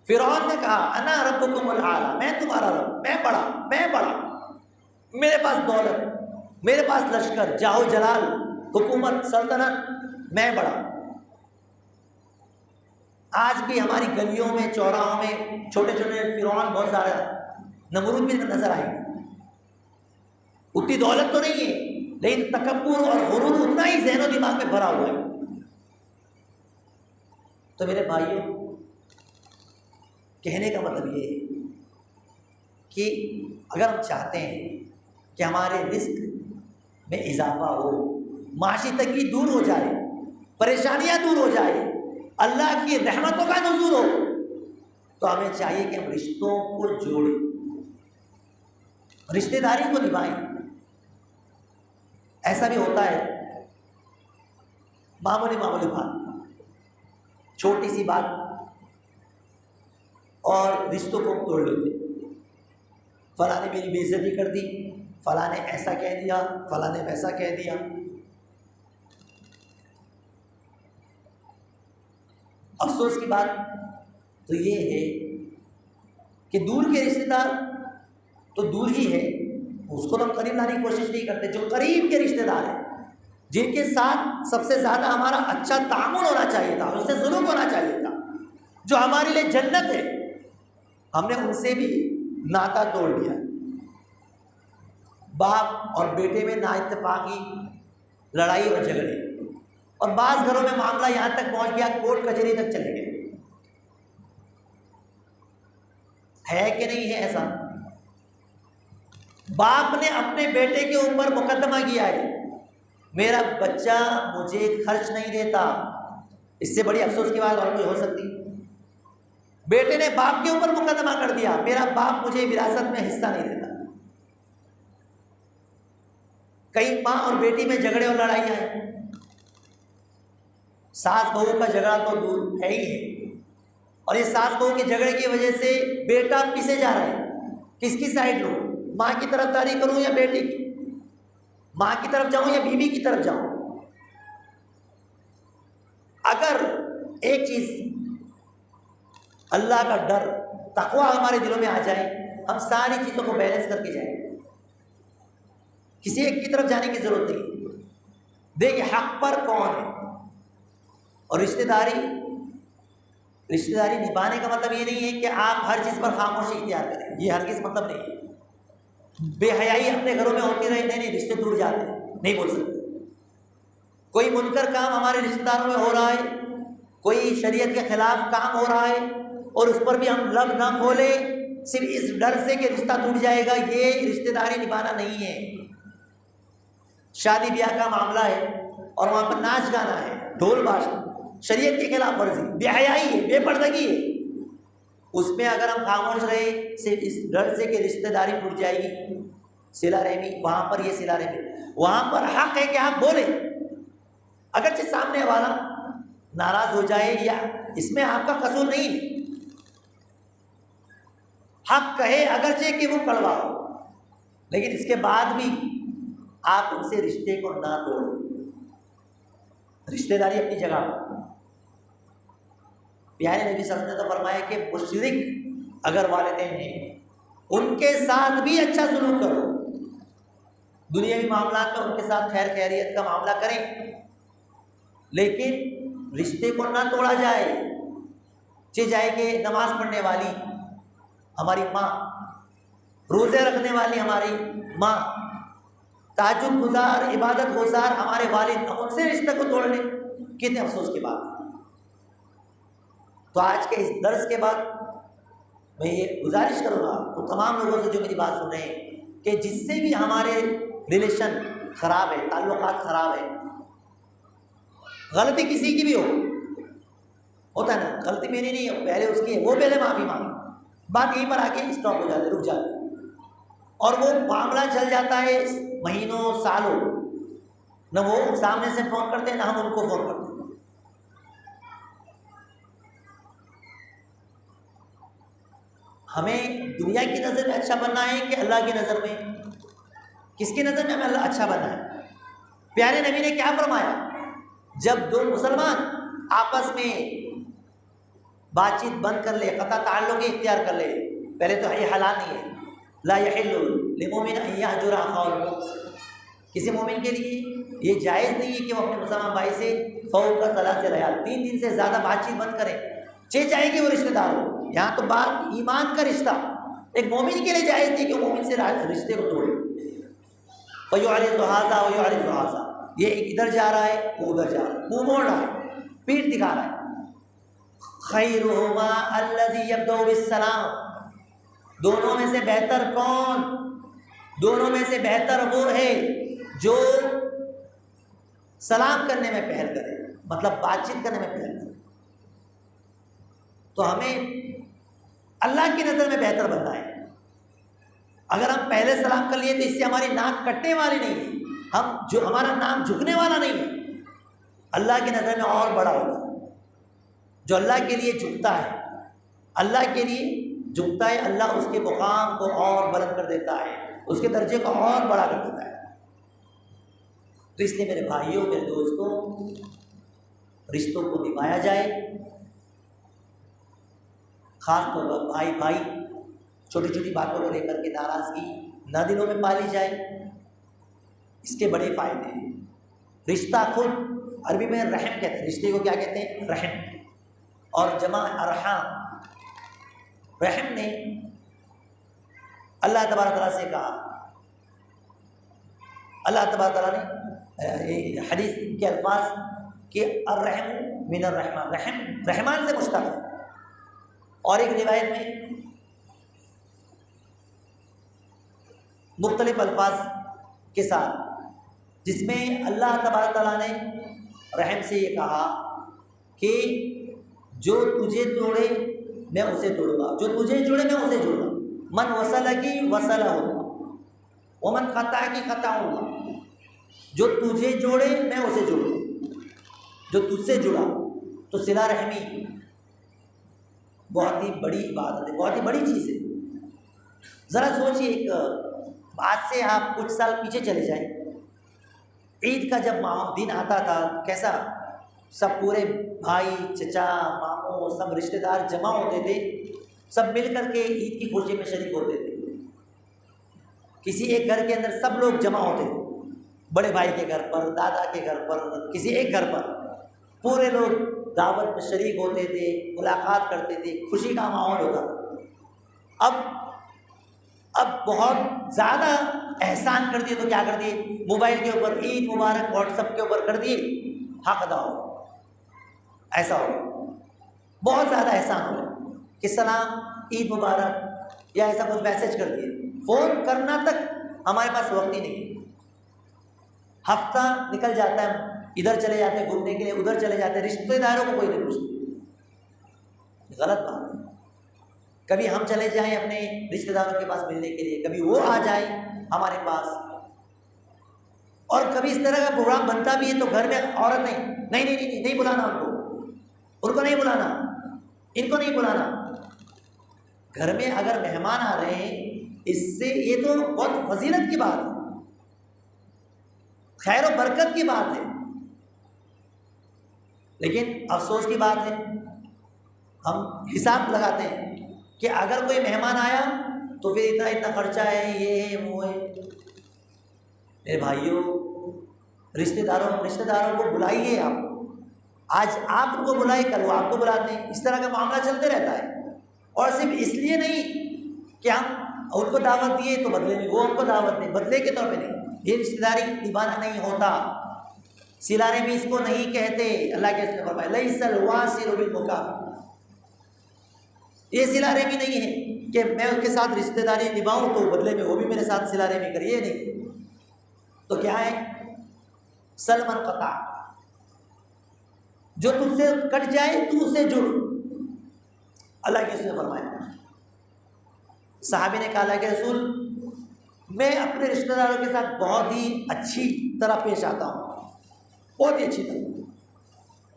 فرعون نے کہا انا ربکم الاعلی، میں تمہارا رب، میں بڑا، میرے پاس دولت، میرے پاس لشکر، جاہ و جلال، حکومت، سلطنت، میں بڑا۔ آج بھی ہماری گلیوں میں، چوراہوں میں چھوٹے چھوٹے فرعون بہت زیادہ، نمرود بھی نظر آئے گی۔ اتنی دولت تو نہیں ہے لیکن تکبر اور غرور اتنا ہی ذہن و دماغ میں بھرا ہوا ہے۔ تو میرے بھائیوں، کہنے کا مطلب یہ ہے کہ اگر ہم چاہتے ہیں کہ ہمارے رزق میں اضافہ ہو، معاشی تنگی دور ہو جائے، پریشانیاں دور ہو جائے، اللہ کی رحمتوں کا نزول ہو، تو ہمیں چاہیے کہ ہم رشتوں کو جوڑیں، رشتہ داری کو نبھائیں۔ ایسا بھی ہوتا ہے معمولی بات، چھوٹی سی بات اور رشتوں کو توڑ لیتے، فلاں نے میری بے عزتی کر دی، فلاں نے ایسا کہہ دیا، فلاں نے ویسا کہہ دیا۔ افسوس کی بات تو یہ ہے کہ دور کے رشتہ دار تو دور ہی ہے، اس کو تو ہم قریب لانے کی کوشش نہیں کرتے۔ جو قریب کے رشتہ دار ہیں، جن کے ساتھ سب سے زیادہ ہمارا اچھا تعامل ہونا چاہیے تھا، اس سے سلوک ہونا چاہیے تھا، جو ہمارے لیے جنت ہے، ہم نے ان سے بھی ناطا توڑ دیا۔ باپ اور بیٹے میں نا اتفاقی، لڑائی اور جھگڑے، اور بعض گھروں میں معاملہ یہاں تک پہنچ گیا کورٹ کچہری تک چلے گئے۔ ہے کہ نہیں ہے ایسا؟ باپ نے اپنے بیٹے کے اوپر مقدمہ کیا ہے، میرا بچہ مجھے خرچ نہیں دیتا۔ اس سے بڑی افسوس کی بات اور کوئی ہو سکتی؟ بیٹے نے باپ کے اوپر مقدمہ کر دیا، میرا باپ مجھے وراثت میں حصہ نہیں دیتا۔ کئی ماں اور بیٹی میں جھگڑے اور لڑائیاں ہیں، ساس بہو کا جھگڑا تو دور ہے ہی ہے، اور یہ ساس بہو کے جھگڑے کی وجہ سے بیٹا پیچھے جا رہا ہے۔ کس کی سائڈ لوں؟ ماں کی طرف داری کروں یا بیٹے کی؟ ماں کی طرف جاؤں یا بیوی کی طرف جاؤں؟ اگر ایک چیز اللہ کا ڈر، تقویٰ ہمارے دلوں میں آ جائے، ہم ساری چیزوں کو بیلنس کر کے جائیں، کسی ایک کی طرف جانے کی ضرورت نہیں۔ دیکھیں حق پر کون ہے، اور رشتہ داری نبھانے کا مطلب یہ نہیں ہے کہ آپ ہر چیز پر خاموشی اختیار کریں، یہ ہرگز مطلب نہیں ہے۔ بے حیائی اپنے گھروں میں ہوتی رہے، نہیں رشتے ٹوٹ جاتے ہیں، نہیں بول سکتے۔ کوئی منکر کام ہمارے رشتہ داروں میں ہو رہا ہے، کوئی شریعت کے خلاف کام ہو رہا ہے، اور اس پر بھی ہم لب نہ کھولیں صرف اس ڈر سے کہ رشتہ ٹوٹ جائے گا، یہ رشتہ داری نبھانا نہیں ہے۔ شادی بیاہ کا معاملہ ہے اور وہاں پر ناچ گانا ہے، ڈھول باشا، شریعت کے خلاف ورزی، بے حیائی ہے، بے پردگی ہے، اس میں اگر ہم خاموش رہے صرف اس ڈر سے کہ رشتہ داری ٹوٹ جائے گی، صلہ رحمی، وہاں پر یہ صلہ رحمی، وہاں پر حق ہے کہ آپ بولیں، اگرچہ سامنے والا ناراض ہو جائے، یا اس میں آپ کا قصور نہیں ہے، حق کہے اگرچہ کہ وہ کڑوا ہو، لیکن اس کے بعد بھی آپ ان سے رشتے کو نہ توڑیں۔ رشتہ داری اپنی جگہ پر، پیارے نبی صلی اللہ علیہ وسلم نے تو فرمایا کہ مشرک اگر والدین ہیں ان کے ساتھ بھی اچھا سلوک کرو، دنیاوی معاملات میں ان کے ساتھ خیر خیریت کا معاملہ کریں، لیکن رشتے کو نہ توڑا جائے۔ چاہے کہ نماز پڑھنے والی ہماری ماں، روزے رکھنے والی ہماری ماں، تہجد گزار، عبادت گزار ہمارے والد، ہم ان سے رشتے کو توڑ لیں، کتنے افسوس کی بات۔ تو آج کے اس درس کے بعد میں یہ گزارش کروں گا تو تمام لوگوں سے جو میری بات سن رہے ہیں کہ جس سے بھی ہمارے ریلیشن خراب ہے، تعلقات خراب ہے، غلطی کسی کی بھی ہوتا ہے نا، غلطی میری نہیں ہے، پہلے اس کی ہے، وہ پہلے معافی مانگے، بات یہیں پر آ کے اسٹاپ ہو جاتی، رک جاتی، اور وہ معاملہ چل جاتا ہے مہینوں سالوں، نہ وہ سامنے سے فون کرتے ہیں نہ ہم ان کو فون کرتے ہیں۔ ہمیں دنیا کی نظر میں اچھا بننا ہے کہ اللہ کی نظر میں؟ کس کی نظر میں ہمیں اللہ اچھا بننا ہے؟ پیارے نبی نے کیا فرمایا؟ جب دو مسلمان آپس میں بات چیت بند کر لے، قطع تعلق اختیار کر لے، پہلے تو یہ حلال نہیں ہے، لا یحل للمؤمن ان یہجر اخاه المؤمن، کسی مومن کے لیے یہ جائز نہیں ہے کہ وہ اپنے مسلمان بھائی سے فوق کا ثلاث ریال 3 دن سے زیادہ بات چیت بند کرے، چاہے کہ وہ رشتہ دار ہو۔ یہاں تو بات ایمان کا رشتہ، ایک مومن کے لیے جائز نہیں کہ وہ مومن سے رشتے کو توڑے۔ فَيُعْرِضُ هَذَا وَيُعْرِضُ هَذَا، یہ ایک ادھر جا رہا ہے، وہ ادھر جا رہا ہے، منہ موڑ رہا ہے، پیٹھ دکھا رہا ہے۔ خَيْرُهُمَا الَّذِي يَبْدَأُ بِالسَّلَامِ، دونوں میں سے بہتر کون؟ دونوں میں سے بہتر وہ ہے جو سلام کرنے میں پہل کرے، مطلب بات چیت کرنے میں پہل کرے۔ تو ہمیں اللہ کی نظر میں بہتر بننا ہے۔ اگر ہم پہلے سلام کر لیے تو اس سے ہماری ناک کٹنے والی نہیں ہے، ہمارا نام جھکنے والا نہیں ہے، اللہ کی نظر میں اور بڑا ہوگا۔ جو اللہ کے لیے جھکتا ہے، اللہ کے لیے جھکتا ہے، اللہ اس کے مقام کو اور بلند کر دیتا ہے، اس کے درجے کو اور بڑا کر دیتا ہے۔ تو اس لیے میرے بھائیوں، میرے دوستوں، رشتوں کو نبھایا جائے، خاص طور پر بھائی بھائی چھوٹی چھوٹی باتوں کو لے کر کے ناراضگی نہ دلوں میں پالی جائے۔ اس کے بڑے فائدے ہیں۔ رشتہ خود عربی میں رحم کہتے ہیں، رشتے کو کیا کہتے ہیں؟ رحم، اور جمع ارحام۔ رحم نے اللہ تبارک تعالیٰ سے کہا، اللہ تبارک تعالیٰ نے حدیث کے الفاظ کہ الرحم من الرحمن، رحم رحمان سے مشتق ہے۔ اور ایک روایت میں مختلف الفاظ کے ساتھ، جس میں اللہ تبارک تعالیٰ نے رحم سے یہ کہا کہ جو تجھے توڑے میں اسے توڑوں گا، جو تجھے جوڑے میں اسے جوڑوں گا، من وصلکی وصلہ ہوگا، ومن قطعکی قطعوں گا۔ جو تجھے جوڑے میں اسے جوڑوں گا، جو تجھ سے جڑا۔ تو صلہ رحمی بہت ہی بڑی عبادت ہے، بہت ہی بڑی چیز ہے۔ ذرا سوچیے، ایک آج سے آپ کچھ سال پیچھے چلے جائیں، عید کا جب دن آتا تھا، کیسا سب پورے بھائی چچا ماموں سب رشتہ دار جمع ہوتے تھے، سب مل کر کے عید کی خوشی میں شریک ہوتے تھے۔ کسی ایک گھر کے اندر سب لوگ جمع ہوتے تھے، بڑے بھائی کے گھر پر، دادا کے گھر پر، کسی ایک گھر پر پورے لوگ دعوت میں شریک ہوتے تھے، ملاقات کرتے تھے، خوشی کا ماحول ہوتا تھا۔ اب بہت زیادہ احسان کر دیے تو کیا کر دیے؟ موبائل کے اوپر عید مبارک واٹس ایپ کے اوپر کر دیے، حق ادا ہو، ایسا ہو، بہت زیادہ احسان ہو کہ سلام عید مبارک یا ایسا کچھ میسج کر دیے۔ فون کرنا تک ہمارے پاس وقت ہی نہیں ہے۔ ہفتہ نکل جاتا ہے، ادھر چلے جاتے ہیں گھومنے کے لیے، ادھر چلے جاتے ہیں، رشتہ داروں کو کوئی نہیں پوچھتے۔ غلط بات ہے۔ کبھی ہم چلے جائیں اپنے رشتہ داروں کے پاس ملنے کے لیے، کبھی وہ آ جائیں ہمارے پاس، اور کبھی اس طرح کا پروگرام بنتا بھی ہے تو گھر میں عورتیں نہیں بلانا، ان کو نہیں بلانا، ان کو نہیں بلانا۔ گھر میں اگر مہمان آ رہے ہیں، اس سے یہ تو بہت فضیلت کی بات ہے، خیر و برکت کی بات ہے، لیکن افسوس کی بات ہے ہم حساب لگاتے ہیں کہ اگر کوئی مہمان آیا تو پھر اتنا خرچہ ہے، یہ ہے وہ ہے۔ میرے بھائیوں، رشتہ داروں کو بلائیے۔ آپ آج آپ ان کو بلائے، کل وہ آپ کو بلاتے ہیں، اس طرح کا معاملہ چلتے رہتا ہے۔ اور صرف اس لیے نہیں کہ ہم ان کو دعوت دیے تو بدلے میں وہ ہم کو دعوت دیں، بدلے کے طور پہ نہیں، یہ رشتہ داری نبھانا نہیں ہوتا۔ سلانے بھی اس کو نہیں کہتے، اللہ کے اس نے فرمایا لیس الواصل بالمکافئ، یہ سلانے بھی نہیں ہے کہ میں اس کے ساتھ رشتہ داری نبھاؤں تو بدلے میں وہ بھی میرے ساتھ سلانے بھی کرے، یہ نہیں۔ تو کیا ہے؟ سلم قطع، جو تجھ سے کٹ جائے تو اس سے جڑ، اللہ کے اس نے فرمایا۔ صحابی نے کہا اللہ کے رسول، میں اپنے رشتہ داروں کے ساتھ بہت ہی اچھی طرح پیش آتا ہوں، بہت ہی اچھی طرح،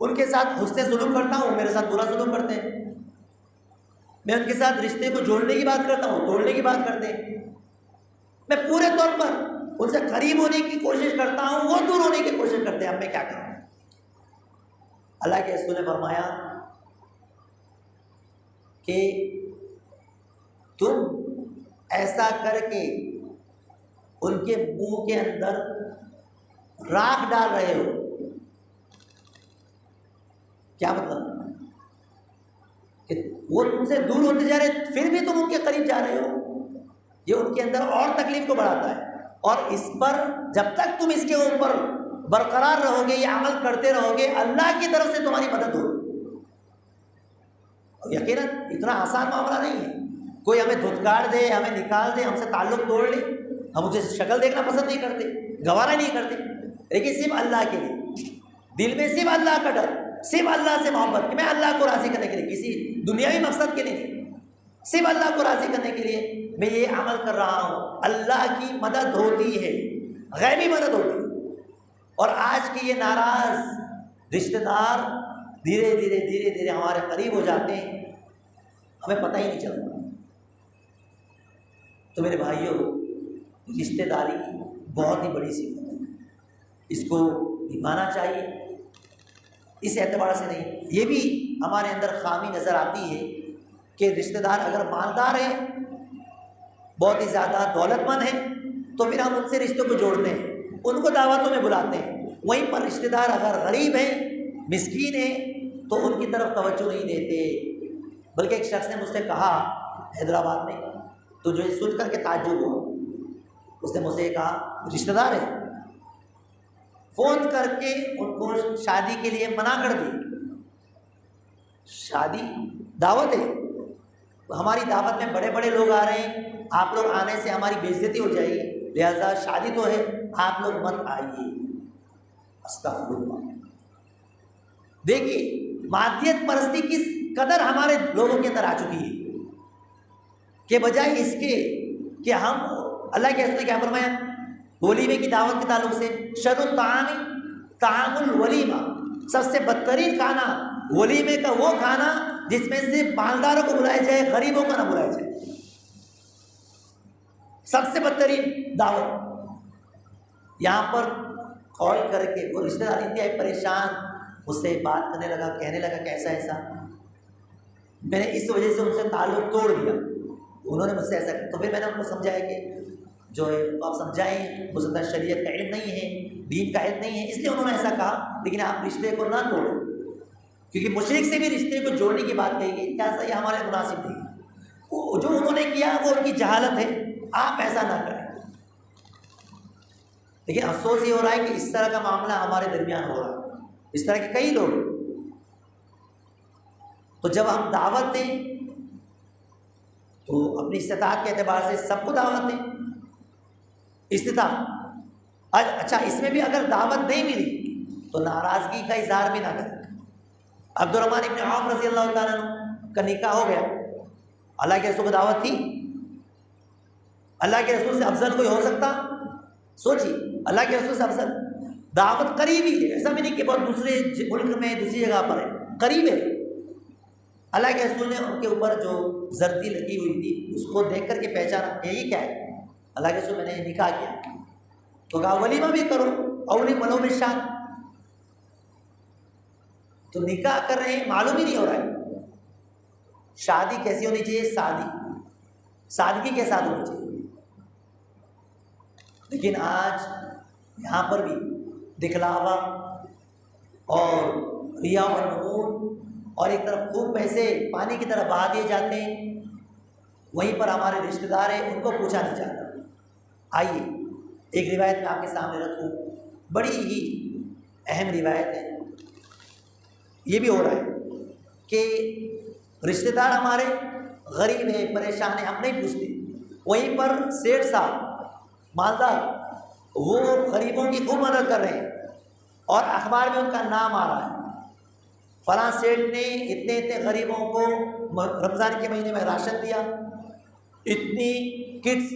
ان کے ساتھ حسن سلوک کرتا ہوں، میرے ساتھ برا سلوک کرتے ہیں، میں ان کے ساتھ رشتے کو جوڑنے کی بات کرتا ہوں، توڑنے کی بات کرتے ہیں، میں پورے طور پر ان سے قریب ہونے کی کوشش کرتا ہوں، وہ دور ہونے کی کوشش کرتے ہیں، اب میں کیا کروں؟ اللہ کے رسول نے فرمایا کہ تم ایسا کر کے ان کے منہ کے اندر راکھ ڈال رہے ہو۔ کیا مطلب؟ کہ وہ تم سے دور ہوتے جا رہے، پھر بھی تم ان کے قریب جا رہے ہو، یہ ان کے اندر اور تکلیف کو بڑھاتا ہے۔ اور اس پر جب تک تم اس کے اوپر برقرار رہو گے، یہ عمل کرتے رہو گے، اللہ کی طرف سے تمہاری مدد ہوگی۔ اور یقیناً اتنا آسان معاملہ نہیں ہے، کوئی ہمیں دھتکار دے، ہمیں نکال دے، ہم سے تعلق توڑ لے، ہم اسے شکل دیکھنا پسند نہیں کرتے، گوارا نہیں کرتے، لیکن صرف اللہ کے لیے دل میں صرف اللہ کا ڈر، صرف اللہ سے محبت کہ میں اللہ کو راضی کرنے کے لیے، کسی دنیاوی مقصد کے لیے نہیں، صرف اللہ کو راضی کرنے کے لیے میں یہ عمل کر رہا ہوں، اللہ کی مدد ہوتی ہے، غیبی مدد ہوتی ہے۔ اور آج کے یہ ناراض رشتہ دار دھیرے دھیرے ہمارے قریب ہو جاتے ہیں، ہمیں پتہ ہی نہیں چلتا۔ تو میرے بھائیوں، رشتہ داری بہت ہی بڑی صفت ہے، اس کو نبھانا چاہیے۔ اس اعتبار سے نہیں، یہ بھی ہمارے اندر خامی نظر آتی ہے کہ رشتہ دار اگر مالدار ہیں، بہت ہی زیادہ دولت مند ہیں، تو پھر ہم ان سے رشتوں کو جوڑتے ہیں، ان کو دعوتوں میں بلاتے ہیں۔ وہیں پر رشتہ دار اگر غریب ہیں، مسکین ہیں، تو ان کی طرف توجہ نہیں دیتے۔ بلکہ ایک شخص نے مجھ سے کہا حیدرآباد میں، تو جو سن کر کے تعجب ہوا، اس نے مجھ سے کہا رشتہ دار ہے، فون کر کے ان کو شادی کے لیے منع کر دی۔ شادی دعوت ہے، ہماری دعوت میں بڑے بڑے لوگ آ رہے ہیں، آپ لوگ آنے سے ہماری بے عزتی ہو جائے گی، لہذا شادی تو ہے، آپ لوگ مت آئیے۔ استغفر اللہ۔ دیکھیے مادیت پرستی کس قدر ہمارے لوگوں کے اندر آ چکی ہے، کہ بجائے اس کے کہ ہم، اللہ کے رسول نے کیا فرمایا ولیمے کی دعوت کے تعلق سے، شر الطعام طعام الولیمہ، سب سے بدترین کھانا ولیمے کا وہ کھانا جس میں سے مالداروں کو بلایا جائے، غریبوں کو نہ بلایا جائے، سب سے بدترین دعوت۔ یہاں پر کال کر کے وہ رشتہ دار انتہائی پریشان مجھ سے بات کرنے لگا، کہنے لگا کہ ایسا میں نے اس وجہ سے ان سے تعلق توڑ دیا، انہوں نے مجھ سے ایسا، تو پھر میں نے ان کو سمجھایا کہ جو ہے آپ سمجھائیں، ہو سکتا ہے شریعت کا علم نہیں ہے، دین کا علم نہیں ہے، اس لیے انہوں نے ایسا کہا، لیکن آپ رشتے کو نہ توڑیں، کیونکہ مشرک سے بھی رشتے کو جوڑنے کی بات کہی گئی، ایسا یہ ہمارے مناسب نہیں ہے، جو انہوں نے کیا وہ ان کی جہالت ہے، آپ ایسا نہ کریں۔ لیکن افسوس یہ ہو رہا ہے کہ اس طرح کا معاملہ ہمارے درمیان ہو رہا ہے، اس طرح کے کئی لوگ۔ تو جب ہم دعوت دیں تو اپنی استطاعت کے اعتبار سے سب کو دعوت دیں، استطاعت۔ اچھا اس میں بھی اگر دعوت نہیں ملی تو ناراضگی کا اظہار بھی نہ کریں۔ عبد الرحمن ابن عوف رضی اللہ تعالیٰ عنہ کا نکاح ہو گیا، اللہ کے رسول کو دعوت تھی، اللہ کے رسول سے افضل کوئی ہو سکتا؟ سوچیے، اللہ کے رسول سے افضل دعوت قریب ہی ہے، ایسا بھی نہیں کہ بہت دوسرے ملک میں دوسری جگہ پر ہے، قریب ہے۔ اللہ کے رسول نے ان کے اوپر جو زردی لگی ہوئی تھی اس کو دیکھ کر کے پہچانا کہ یہ کیا ہے، اللہ کے رسول میں نے نکاح کیا، تو کہا ولیمہ بھی کرو، اولی ولو بالشاد۔ تو نکاح کر رہے ہیں، معلوم ہی نہیں ہو رہا ہے شادی کیسی ہونی چاہیے، سادگی کے ساتھ ہونی چاہیے۔ لیکن آج یہاں پر بھی دکھلاوا اور ریا اور نمود، اور ایک طرف خوب پیسے پانی کی طرح بہا دیے جاتے ہیں، وہیں پر ہمارے رشتہ دار ہیں، ان کو پوچھا نہیں جاتا۔ آئیے ایک روایت میں آپ کے سامنے رکھوں، بڑی ہی اہم روایت ہے، یہ بھی ہو رہا ہے کہ رشتہ دار ہمارے غریب ہیں، پریشان ہیں، ہم نہیں پوچھتے، وہیں پر سیٹھ صاحب مالدار وہ غریبوں کی خوب مدد کر رہے ہیں، اور اخبار میں ان کا نام آ رہا ہے، فلاں سیٹھ نے اتنے غریبوں کو رمضان کے مہینے میں راشن دیا، اتنی کٹس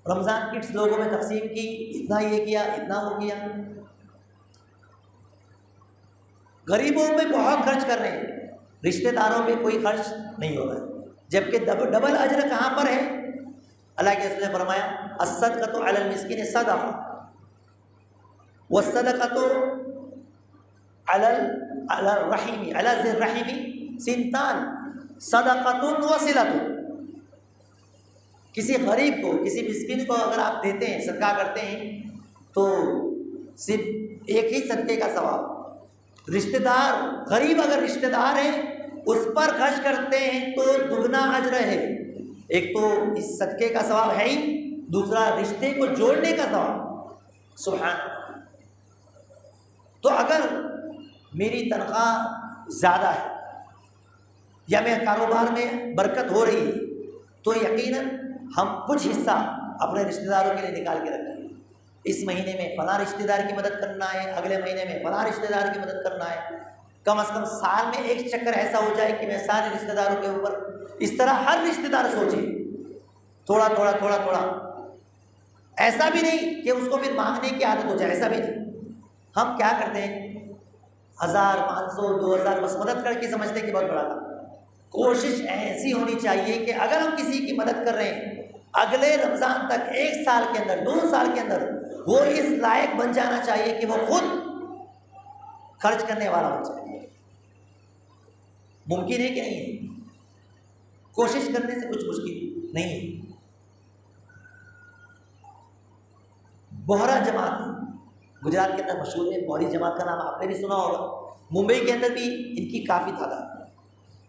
رمضان کٹس لوگوں میں تقسیم کی، اتنا یہ کیا، اتنا وہ کیا، غریبوں میں بہت خرچ کر رہے ہیں، رشتہ داروں میں کوئی خرچ نہیں ہو رہا ہے، جبکہ ڈبل اجر کہاں پر ہے؟ اللہ کے رسول نے فرمایا الصدقۃ علی المسکین صدقہ والصدقۃ علی الرحیم علی ذی الرحم سنتان صدقۃ وصلۃ۔ کسی غریب کو، کسی مسکین کو اگر آپ دیتے ہیں، صدقہ کرتے ہیں، تو صرف ایک ہی صدقے کا ثواب، رشتہ دار غریب اگر رشتہ دار ہیں اس پر خرچ کرتے ہیں تو دگنا اجر ہے، ایک تو اس صدقے کا ثواب ہے ہی، دوسرا رشتے کو جوڑنے کا ثواب۔ سبحان اللہ۔ تو اگر میری تنخواہ زیادہ ہے یا میرے کاروبار میں برکت ہو رہی ہے تو یقیناً ہم کچھ حصہ اپنے رشتہ داروں کے لیے نکال کے رکھیں۔ اس مہینے میں فلاں رشتہ دار کی مدد کرنا ہے، اگلے مہینے میں فلاں رشتہ دار کی مدد کرنا ہے، کم از کم سال میں ایک چکر ایسا ہو جائے کہ میں سارے رشتہ داروں کے اوپر اس طرح ہر رشتہ دار سوچے تھوڑا تھوڑا تھوڑا تھوڑا۔ ایسا بھی نہیں کہ اس کو پھر مانگنے کی عادت ہو جائے، ایسا بھی نہیں۔ ہم کیا کرتے ہیں 1000 500 2000 بس مدد کر کے سمجھتے ہیں کہ بہت بڑا کام۔ کوشش ایسی ہونی چاہیے کہ اگر ہم کسی کی مدد کر رہے ہیں اگلے رمضان تک 1 سال کے اندر 2 سال کے اندر وہ اس لائق بن جانا چاہیے کہ وہ خود خرچ کرنے والا بن جائے۔ ممکن ہے کہ نہیں ہے؟ کوشش کرنے سے کچھ مشکل نہیں ہے۔ بوہرا جماعت گجرات کے اندر مشہور ہے، بوہری جماعت کا نام آپ نے بھی سنا ہوگا۔ ممبئی کے اندر بھی ان کی کافی تعداد ہے۔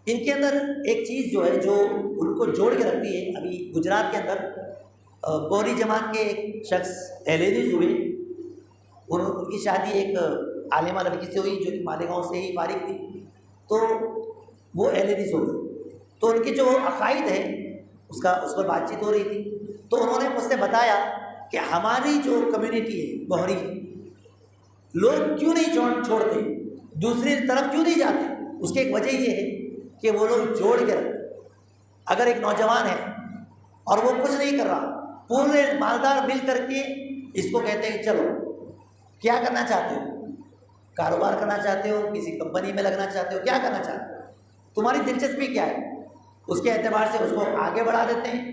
ان کے اندر ایک چیز جو ہے جو ان کو جوڑ کے رکھتی ہے، ابھی گجرات کے اندر بوہری جماعت کے ایک شخص اہل حدیث ہوئے، ان کی شادی ایک عالمہ لڑکی سے ہوئی جو کہ مالیگاؤں سے ہی فارغ تھی، تو وہ اہل حدیث ہو گئی۔ تو ان کے جو عقائد ہیں اس پر بات چیت ہو رہی تھی، تو انہوں نے مجھ سے بتایا کہ ہماری جو کمیونٹی ہے بوہری، لوگ کیوں نہیں چھوڑتے، دوسری طرف کیوں نہیں جاتے؟ اس کی ایک وجہ یہ ہے کہ وہ لوگ جوڑ کے رکھتے۔ اگر ایک نوجوان ہے اور وہ کچھ نہیں کر رہا، پورے مالدار مل کر کے اس کو کہتے ہیں چلو کیا کرنا چاہتے ہو، کاروبار کرنا چاہتے ہو، کسی کمپنی میں لگنا چاہتے ہو، کیا کرنا چاہتے ہو، تمہاری دلچسپی کیا ہے، اس کے اعتبار سے اس کو آگے بڑھا دیتے ہیں۔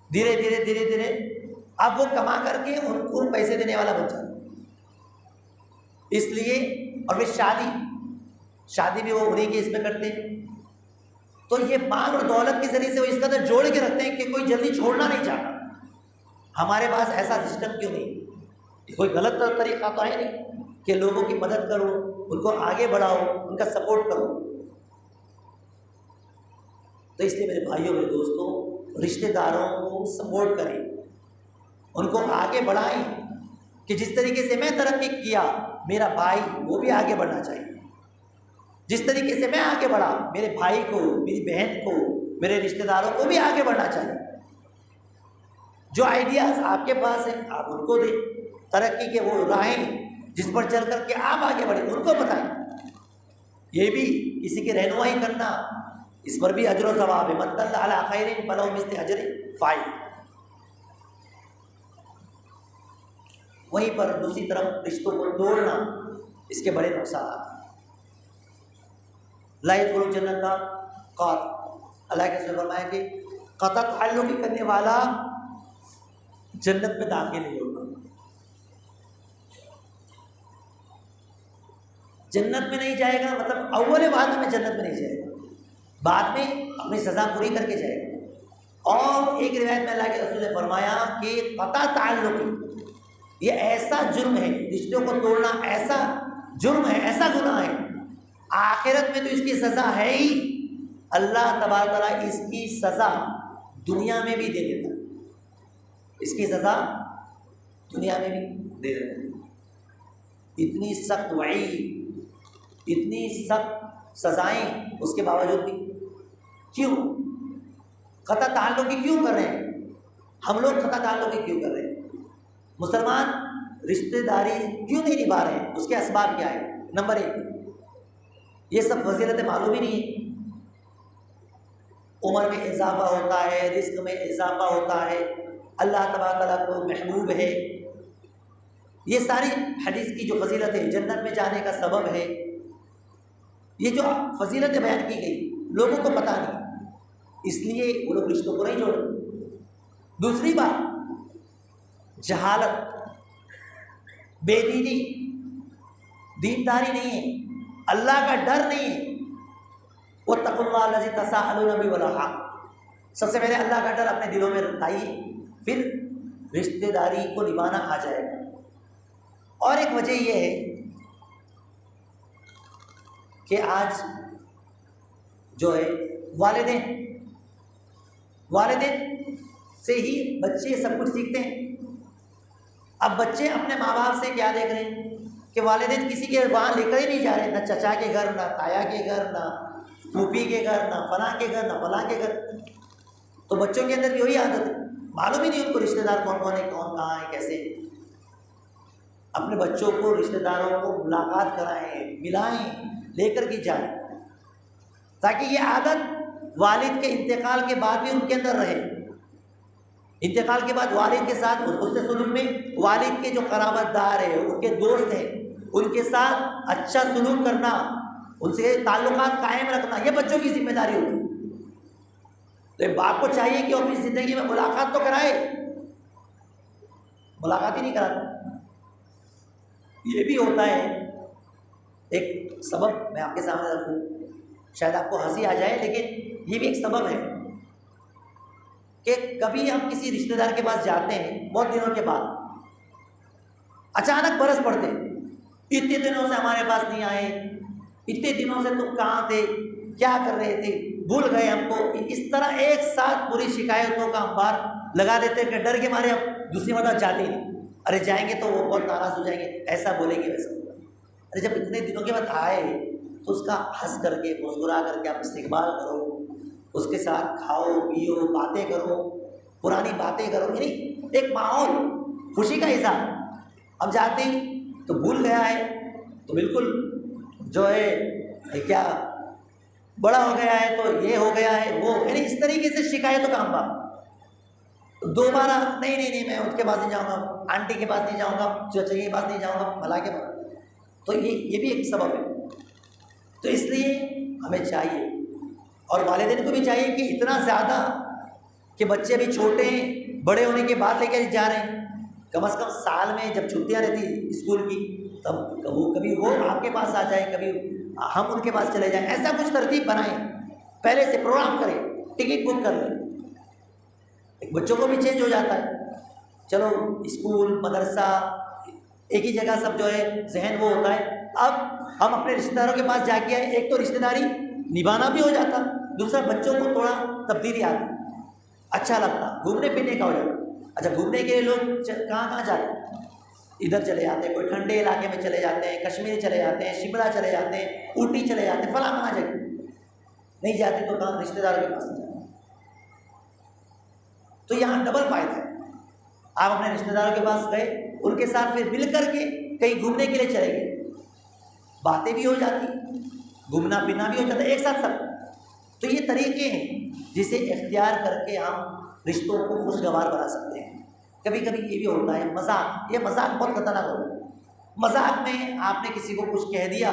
دھیرے دھیرے دھیرے دھیرے اب وہ کما کر کے ان کو پیسے دینے والا بن جاتا ہے۔ اس لیے اور پھر شادی بھی وہ انہیں کے اس میں کرتے ہیں۔ تو یہ مال اور دولت کے ذریعے سے وہ اس قدر جوڑ کے رکھتے ہیں کہ کوئی جلدی چھوڑنا نہیں چاہتا۔ ہمارے پاس ایسا سسٹم کیوں نہیں؟ کوئی غلط طریقہ تو ہے نہیں کہ لوگوں کی مدد کرو، ان کو آگے بڑھاؤ، ان کا سپورٹ کرو۔ تو اس لیے میرے بھائیوں میرے دوستوں، رشتہ داروں کو سپورٹ کریں، ان کو آگے بڑھائیں کہ جس طریقے سے میں ترقی کیا میرا بھائی وہ بھی آگے بڑھنا چاہیے، جس طریقے سے میں آگے بڑھا میرے بھائی کو، میری بہن کو، میرے رشتہ داروں کو بھی آگے بڑھنا چاہیے۔ جو آئیڈیاز آپ کے پاس ہیں آپ ان کو دیں، ترقی کے وہ راہیں جس پر چل کر کے آپ آگے بڑھیں ان کو بتائیں۔ یہ بھی کسی کی رہنمائی کرنا، اس پر بھی اجر و ثواب ہے۔ من دل علی خیر فلہ مثل اجر فاعل۔ وہیں پر دوسری طرف رشتوں کو توڑنا، اس کے بڑے نقصانات ہیں۔ لا يدخل الجنت قاطع، اللہ کے رسول نے فرمایا کہ قطع تعلق کرنے والا جنت میں داخل نہیں ہوگا۔ جنت میں نہیں جائے گا مطلب اول بات میں جنت میں نہیں جائے گا، بعد میں اپنی سزا پوری کر کے جائے گا۔ اور ایک روایت میں اللہ کے رسول نے فرمایا کہ قطع تعلق یہ ایسا جرم ہے، رشتوں کو توڑنا ایسا جرم ہے، ایسا گناہ ہے، آخرت میں تو اس کی سزا ہے ہی، اللہ تبارک تعالیٰ اس کی سزا دنیا میں بھی دے دیتا ہے، اس کی سزا دنیا میں بھی دے دیتا ہے۔ اتنی سخت وعید، اتنی سخت سزائیں، اس کے باوجود بھی کیوں قطع تعلقی کیوں کر رہے ہیں؟ ہم لوگ قطع تعلقی کیوں کر رہے ہیں؟ مسلمان رشتہ داری کیوں نہیں نبھا رہے ہیں؟ اس کے اسباب کیا ہے؟ نمبر 1، یہ سب فضیلتیں معلوم ہی نہیں ہے۔ عمر میں اضافہ ہوتا ہے، رزق میں اضافہ ہوتا ہے، اللہ تبارک تعالیٰ کو محبوب ہے، یہ ساری حدیث کی جو فضیلت ہے، جنت میں جانے کا سبب ہے، یہ جو فضیلتیں بیان کی گئی لوگوں کو پتہ نہیں، اس لیے وہ لوگ رشتوں کو نہیں جوڑتے۔ دوسری بات، جہالت، بے دینی، دینداری نہیں ہے، اللہ کا ڈر نہیں ہے۔ وَاتَّقُوا اللَّهَ الَّذِي تَسَاءَلُونَ بِهِ وَالْأَرْحَامَ، سب سے پہلے اللہ کا ڈر اپنے دلوں میں لائیے، پھر رشتہ داری کو نبھانا آ جائے گا۔ اور ایک وجہ یہ ہے کہ آج جو ہے والدین سے ہی بچے سب کچھ سیکھتے ہیں۔ اب بچے اپنے ماں باپ سے کیا دیکھ رہے ہیں کہ والدین کسی کے وہاں لے کر ہی نہیں جا رہے، نہ چچا کے گھر، نہ تایا کے گھر، نہ پھوپھی کے گھر، نہ فلاں کے گھر، نہ فلاں کے گھر۔ تو بچوں کے اندر بھی وہی عادت ہے، معلوم ہی نہیں ان کو رشتہ دار کون کون ہے، کون کہاں ہے، کیسے۔ اپنے بچوں کو رشتہ داروں کو ملاقات کرائیں، ملائیں، لے کر کے جائیں، تاکہ یہ عادت والد کے انتقال کے بعد بھی ان کے اندر رہے۔ انتقال کے بعد والد کے ساتھ حسن سلوک میں والد کے جو قرابت دار ہے، ان کے دوست ہیں، ان کے ساتھ اچھا سلوک کرنا، ان سے تعلقات قائم رکھنا، یہ بچوں کی ذمہ داری ہوتی ہے۔ تو باپ کو چاہیے کہ وہ اپنی زندگی میں ملاقات تو کرائے، ملاقات ہی نہیں کراتا۔ یہ بھی ہوتا ہے، ایک سبب میں آپ کے سامنے رکھوں، شاید آپ کو ہنسی آ جائے، لیکن یہ بھی ایک سبب ہے کہ کبھی ہم کسی رشتہ دار کے پاس جاتے ہیں بہت دنوں کے بعد، اچانک برس پڑتے ہیں، اتنے دنوں سے ہمارے پاس نہیں آئے، اتنے دنوں سے تم کہاں تھے، کیا کر رہے تھے، بھول گئے ہم کو۔ اس طرح ایک ساتھ پوری شکایتوں کا انبار لگا دیتے ہیں کہ ڈر کے مارے اب دوسری مدد جاتے ہی نہیں، ارے جائیں گے تو وہ بہت ناراض ہو جائیں گے، ایسا بولیں گے ویسا بولیں گے۔ ارے جب اتنے دنوں کے بعد آئے تو اس کا ہنس کر کے مسکرا کر کے آپ استقبال کرو، اس کے ساتھ کھاؤ پیو، باتیں کرو، پرانی باتیں کرو، یعنی ایک ماحول خوشی کا اظہار۔ اب جاتے ہی تو بھول گیا ہے، تو بالکل جو ہے کیا بڑا ہو گیا ہے، تو یہ ہو گیا ہے وہ، یعنی اس طریقے سے شکایتوں کا انبار۔ دوبارہ نہیں میں اس کے پاس نہیں جاؤں گا، آنٹی کے پاس نہیں جاؤں گا، چچا کے پاس نہیں جاؤں گا، بھلا کے پاس۔ تو یہ بھی ایک سبب ہے۔ تو اس لیے ہمیں چاہیے اور والدین کو بھی چاہیے کہ اتنا زیادہ کہ بچے بھی چھوٹے ہیں، بڑے ہونے کے بعد لے کے جا رہے ہیں، کم از کم سال میں جب چھٹیاں رہتی اسکول کی تب کبھی وہ آپ کے پاس آ جائیں، کبھی ہم ان کے پاس چلے جائیں، ایسا کچھ ترتیب بنائیں، پہلے سے پروگرام کریں، ٹکٹ بک کر لیں۔ ایک بچوں کو بھی چینج ہو جاتا ہے، چلو اسکول مدرسہ ایک ہی جگہ سب جو ہے ذہن وہ ہوتا ہے۔ اب ہم اپنے رشتہ داروں کے پاس جا کے آئے، ایک تو رشتہ داری نبھانا بھی ہو جاتا، دوسرا بچوں کو تھوڑا تبدیلی آتی، اچھا لگتا، گھومنے پھرنے کا ہو جاتا۔ اچھا گھومنے کے لیے لوگ کہاں جاتے ہیں؟ ادھر چلے جاتے ہیں، کوئی ٹھنڈے علاقے میں چلے جاتے ہیں، کشمیر چلے جاتے ہیں، شملہ چلے جاتے ہیں، اوٹی چلے جاتے ہیں، فلاں جگہ نہیں جاتے تو کہاں رشتہ داروں کے پاس جاتے ہیں۔ تو یہاں ڈبل فائدہ ہے، آپ اپنے رشتہ داروں کے پاس گئے، ان کے ساتھ پھر مل کر کے کہیں گھومنے کے لیے چلے گئے، باتیں بھی ہو جاتی، گھومنا پھرنا بھی ہو جاتا ہے ایک ساتھ سب۔ تو یہ طریقے ہیں جسے اختیار کر کے ہم رشتوں کو خوشگوار بنا سکتے ہیں۔ کبھی کبھی یہ بھی ہوتا ہے مذاق، یہ مذاق بہت خطرناک ہوتا ہے۔ مذاق میں آپ نے کسی کو کچھ کہہ دیا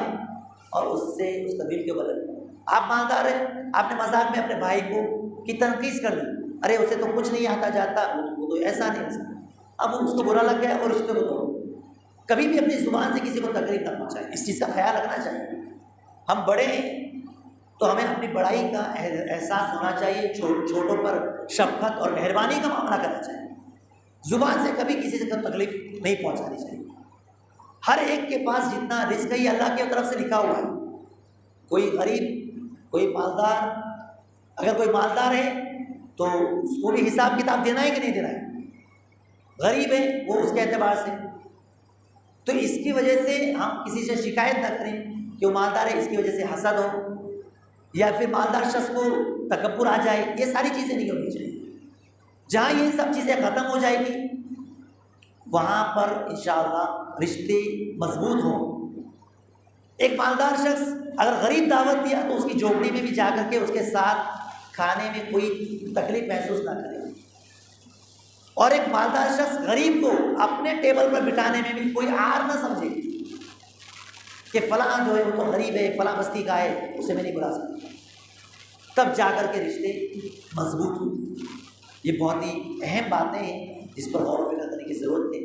اور اس سے اس کا دل کیوں بدل گیا۔ آپ مالدار ہیں، آپ نے مذاق میں اپنے بھائی کو کی تنقید کر دی، ارے اسے تو کچھ نہیں آتا جاتا، وہ تو ایسا نہیں ایسا، اب اس کو برا لگ گیا اور رشتے کو توڑ۔ کبھی بھی اپنی زبان سے کسی کو تکلیف نہ پہنچائے، اس چیز کا خیال رکھنا چاہیے۔ ہم بڑے ہیں تو ہمیں اپنی بڑائی کا احساس ہونا چاہیے، چھوٹوں پر شفقت اور مہربانی کا معاملہ کرنا چاہیے، زبان سے کبھی کسی سے تکلیف نہیں پہنچانی چاہیے۔ ہر ایک کے پاس جتنا رزق ہے یہ اللہ کی طرف سے لکھا ہوا ہے، کوئی غریب کوئی مالدار، اگر کوئی مالدار ہے تو اس کو بھی حساب کتاب دینا ہے کہ نہیں دینا ہے، غریب ہے وہ اس کے اعتبار سے۔ تو اس کی وجہ سے ہم کسی سے شکایت نہ کریں کہ وہ مالدار ہے، اس کی وجہ سے حسد ہو یا پھر مالدار شخص کو تکبر آ جائے، یہ ساری چیزیں نہیں ہونی چاہیے۔ جہاں یہ سب چیزیں ختم ہو جائے گی وہاں پر انشاءاللہ رشتے مضبوط ہوں۔ ایک مالدار شخص اگر غریب دعوت دیا تو اس کی جھونپڑی میں بھی جا کر کے اس کے ساتھ کھانے میں کوئی تکلیف محسوس نہ کرے، اور ایک مالدار شخص غریب کو اپنے ٹیبل پر بٹھانے میں بھی کوئی عار نہ سمجھے کہ فلاں جو ہے وہ تو غریب ہے، فلاں بستی کا ہے، اسے میں نہیں بلا سکتا، تب جا کر کے رشتے مضبوط ہوں۔ یہ بہت ہی اہم باتیں ہیں جس پر غور و فکر کرنے کی ضرورت ہے۔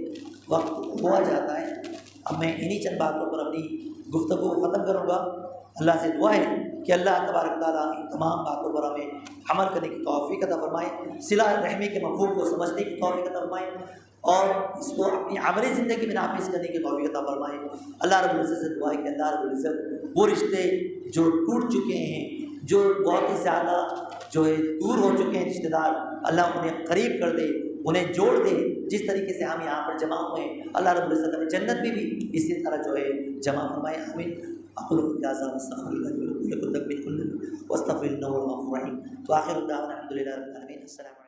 وقت ہوا جاتا ہے، اب میں انہی چند باتوں پر اپنی گفتگو کو ختم کروں گا۔ اللہ سے دعا ہے کہ اللہ تبارک تعالیٰ ان تمام باتوں پر ہمیں عمل کرنے کی توفیق عطا فرمائے، صلہ رحمی کے مفہوم کو سمجھنے کی توفیق عطا فرمائے اور اس کو اپنی عملی زندگی میں نافذ کرنے کی توفیق عطا فرمائے۔ اللہ رب العزت سے دعا ہے کہ اللہ رب العزت وہ رشتے جو ٹوٹ چکے ہیں، جو بہت ہی زیادہ جو ہے دور ہو چکے ہیں رشتے دار، اللہ انہیں قریب کر دے، انہیں جوڑ دے۔ جس طریقے سے ہم یہاں پر جمع ہوئے ہیں اللہ رب العزت ہمیں جنت میں بھی اسی طرح جو ہے جمع فرمائے، آمین۔ اقول قولی ھذا واستغفر اللہ لي ولکم من كل ذنب واستغفر انه هو الغفور الرحیم. وآخر دعوانا الحمد للہ رب العالمین. السلام علیکم.